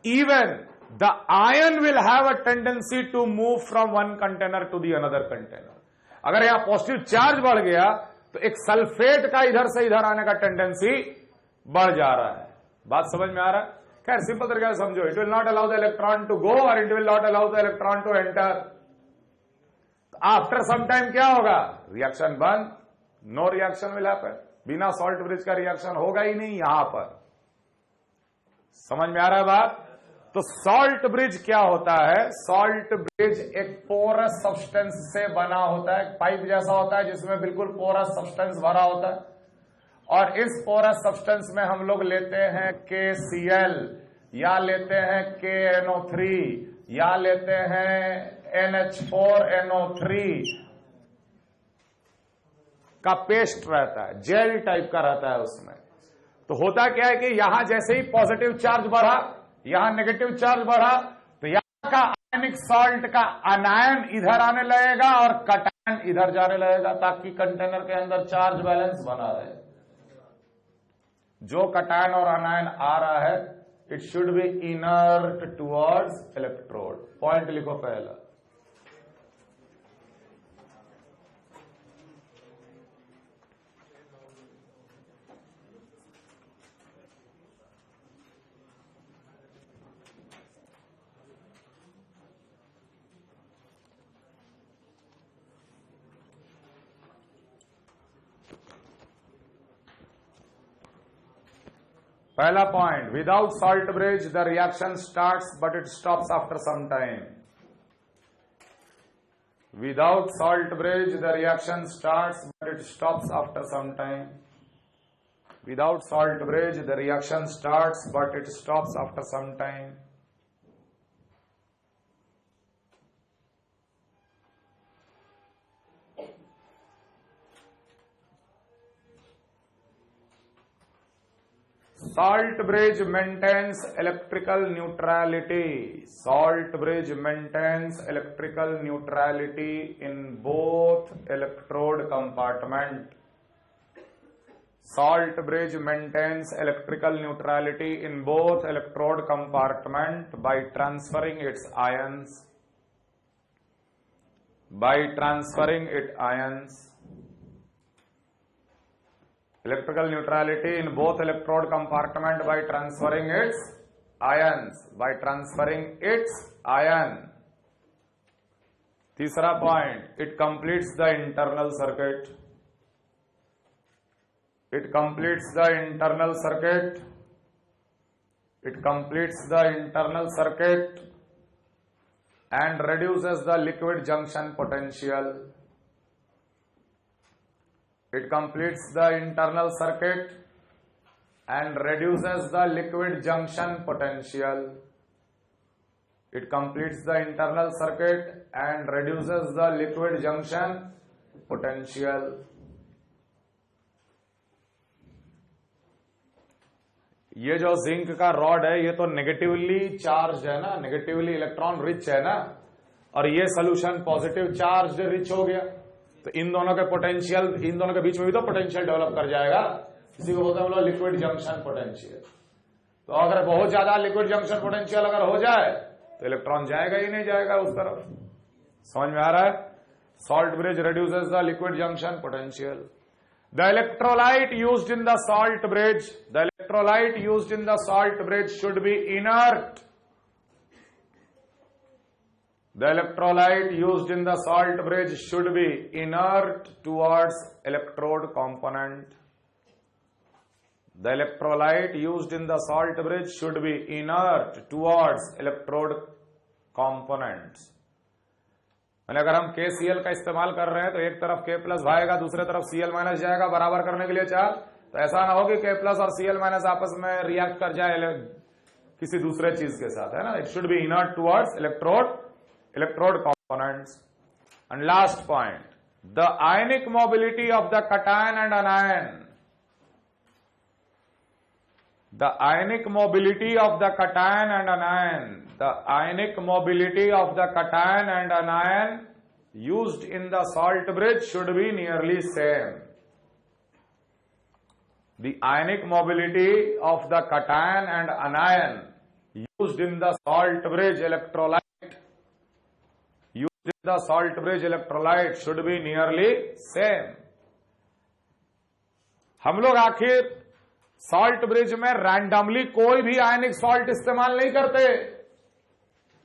Even the ion will have a tendency to move from one container to the another container. अगर यहां पॉजिटिव चार्ज बढ़ गया तो एक सल्फेट का इधर से इधर आने का टेंडेंसी बढ़ जा रहा है। बात समझ में आ रहा है? खैर सिंपल तरीके से समझो, it will not allow the electron to go और it will not allow the electron to enter. After some time क्या होगा, रिएक्शन बंद, नो रिएक्शन विल हैपन, बिना सॉल्ट ब्रिज का रिएक्शन होगा ही नहीं यहां पर। समझ में आ रहा है बात? तो सॉल्ट ब्रिज क्या होता है, सॉल्ट ब्रिज एक पोरस सब्सटेंस से बना होता है, पाइप जैसा होता है जिसमें बिल्कुल पोरस सब्सटेंस भरा होता है, और इस पोरस सब्सटेंस में हम लोग लेते हैं KCl या लेते हैं KNO3 या लेते हैं NH4NO3 का पेस्ट रहता है, जेल टाइप का रहता है उसमें। तो होता क्या है कि यहां जैसे ही पॉजिटिव चार्ज बढ़ा, यहां नेगेटिव चार्ज बढ़ा, तो यहां का आयनिक सॉल्ट का अनायन इधर आने लगेगा और कटायन इधर जाने लगेगा, ताकि कंटेनर के अंदर चार्ज बैलेंस बना रहे। जो कटायन और अनायन आ रहा है, it should be inert towards electrode. Point लिखो पहला। पहला point, without salt bridge the reaction starts but it stops after some time. Without salt bridge the reaction starts but it stops after some time. Without salt bridge the reaction starts but it stops after some time. Salt bridge maintains electrical neutrality. Salt bridge maintains electrical neutrality in both electrode compartment. Salt bridge maintains electrical neutrality in both electrode compartment by transferring its ions. By transferring its ions. Electrical neutrality in both electrode compartment by transferring its ions. By transferring its ion. तीसरा point, it completes the internal circuit. It completes the internal circuit. It completes the internal circuit and reduces the liquid junction potential. It completes the internal circuit and reduces the liquid junction potential. It completes the internal circuit and reduces the liquid junction potential. ये जो zinc का rod है, ये तो negatively charge है ना, negatively electron rich है ना, और ये सोल्यूशन पॉजिटिव चार्ज रिच हो गया, तो इन दोनों के पोटेंशियल, इन दोनों के बीच में भी तो पोटेंशियल डेवलप कर जाएगा। इसी को बोलते हैं हम लोग लिक्विड जंक्शन पोटेंशियल। तो अगर बहुत ज्यादा लिक्विड जंक्शन पोटेंशियल अगर हो जाए तो इलेक्ट्रॉन जाएगा ही नहीं जाएगा उस तरफ। समझ में आ रहा है? Salt bridge reduces the liquid junction potential. The electrolyte used in the salt bridge, the electrolyte used in the salt bridge should be inert. The electrolyte used in the salt bridge should be inert towards electrode component. The electrolyte used in the salt bridge should be inert towards electrode components. मैंने अगर हम KCl का इस्तेमाल कर रहे हैं तो एक तरफ K प्लस भागेगा, दूसरे तरफ Cl माइनस जाएगा बराबर करने के लिए चार्ज। तो ऐसा ना हो कि K प्लस और Cl माइनस आपस में रिएक्ट कर जाए किसी दूसरे चीज के साथ, है ना। It should be inert towards electrode components. And last point, the ionic mobility of the cation and anion. The ionic mobility of the cation and anion. The ionic mobility of the cation and anion used in the salt bridge should be nearly same. The ionic mobility of the cation and anion used in the salt bridge electrolyte the salt bridge electrolyte should be nearly same. हम लोग आखिर salt bridge में randomly कोई भी ionic salt इस्तेमाल नहीं करते,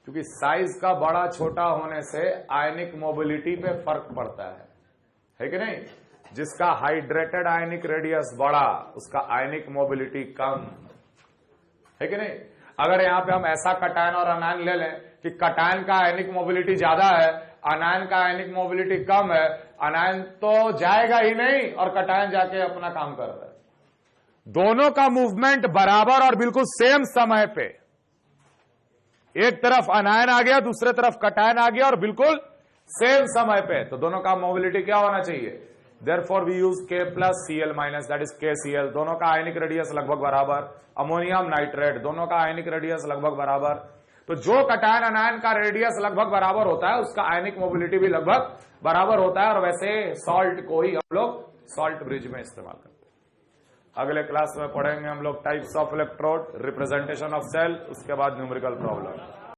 क्योंकि साइज का बड़ा छोटा होने से आयनिक मोबिलिटी पे फर्क पड़ता है कि नहीं। जिसका हाइड्रेटेड आयनिक रेडियस बड़ा, उसका आयनिक मोबिलिटी कम, है कि नहीं। अगर यहां पे हम ऐसा कटायन और अनायन ले लें कि कटायन का आयनिक मोबिलिटी ज्यादा है, अनायन का आयनिक मोबिलिटी कम है, अनायन तो जाएगा ही नहीं और कटायन जाके अपना काम कर रहा है। दोनों का मूवमेंट बराबर और बिल्कुल सेम समय पे, एक तरफ अनायन आ गया, दूसरे तरफ कटायन आ गया और बिल्कुल सेम समय पे, तो दोनों का मोबिलिटी क्या होना चाहिए। Therefore we use K plus Cl minus, that is KCl। दोनों का आयनिक रेडियस लगभग बराबर। अमोनियम नाइट्रेट, दोनों का आयनिक रेडियस लगभग बराबर। तो जो कटायन अनायन का रेडियस लगभग बराबर होता है, उसका आयनिक मोबिलिटी भी लगभग बराबर होता है। और वैसे सॉल्ट को ही हम लोग सॉल्ट ब्रिज में इस्तेमाल करते हैं। अगले क्लास में पढ़ेंगे हम लोग types of electrode, representation of cell, उसके बाद न्यूमेरिकल प्रॉब्लम।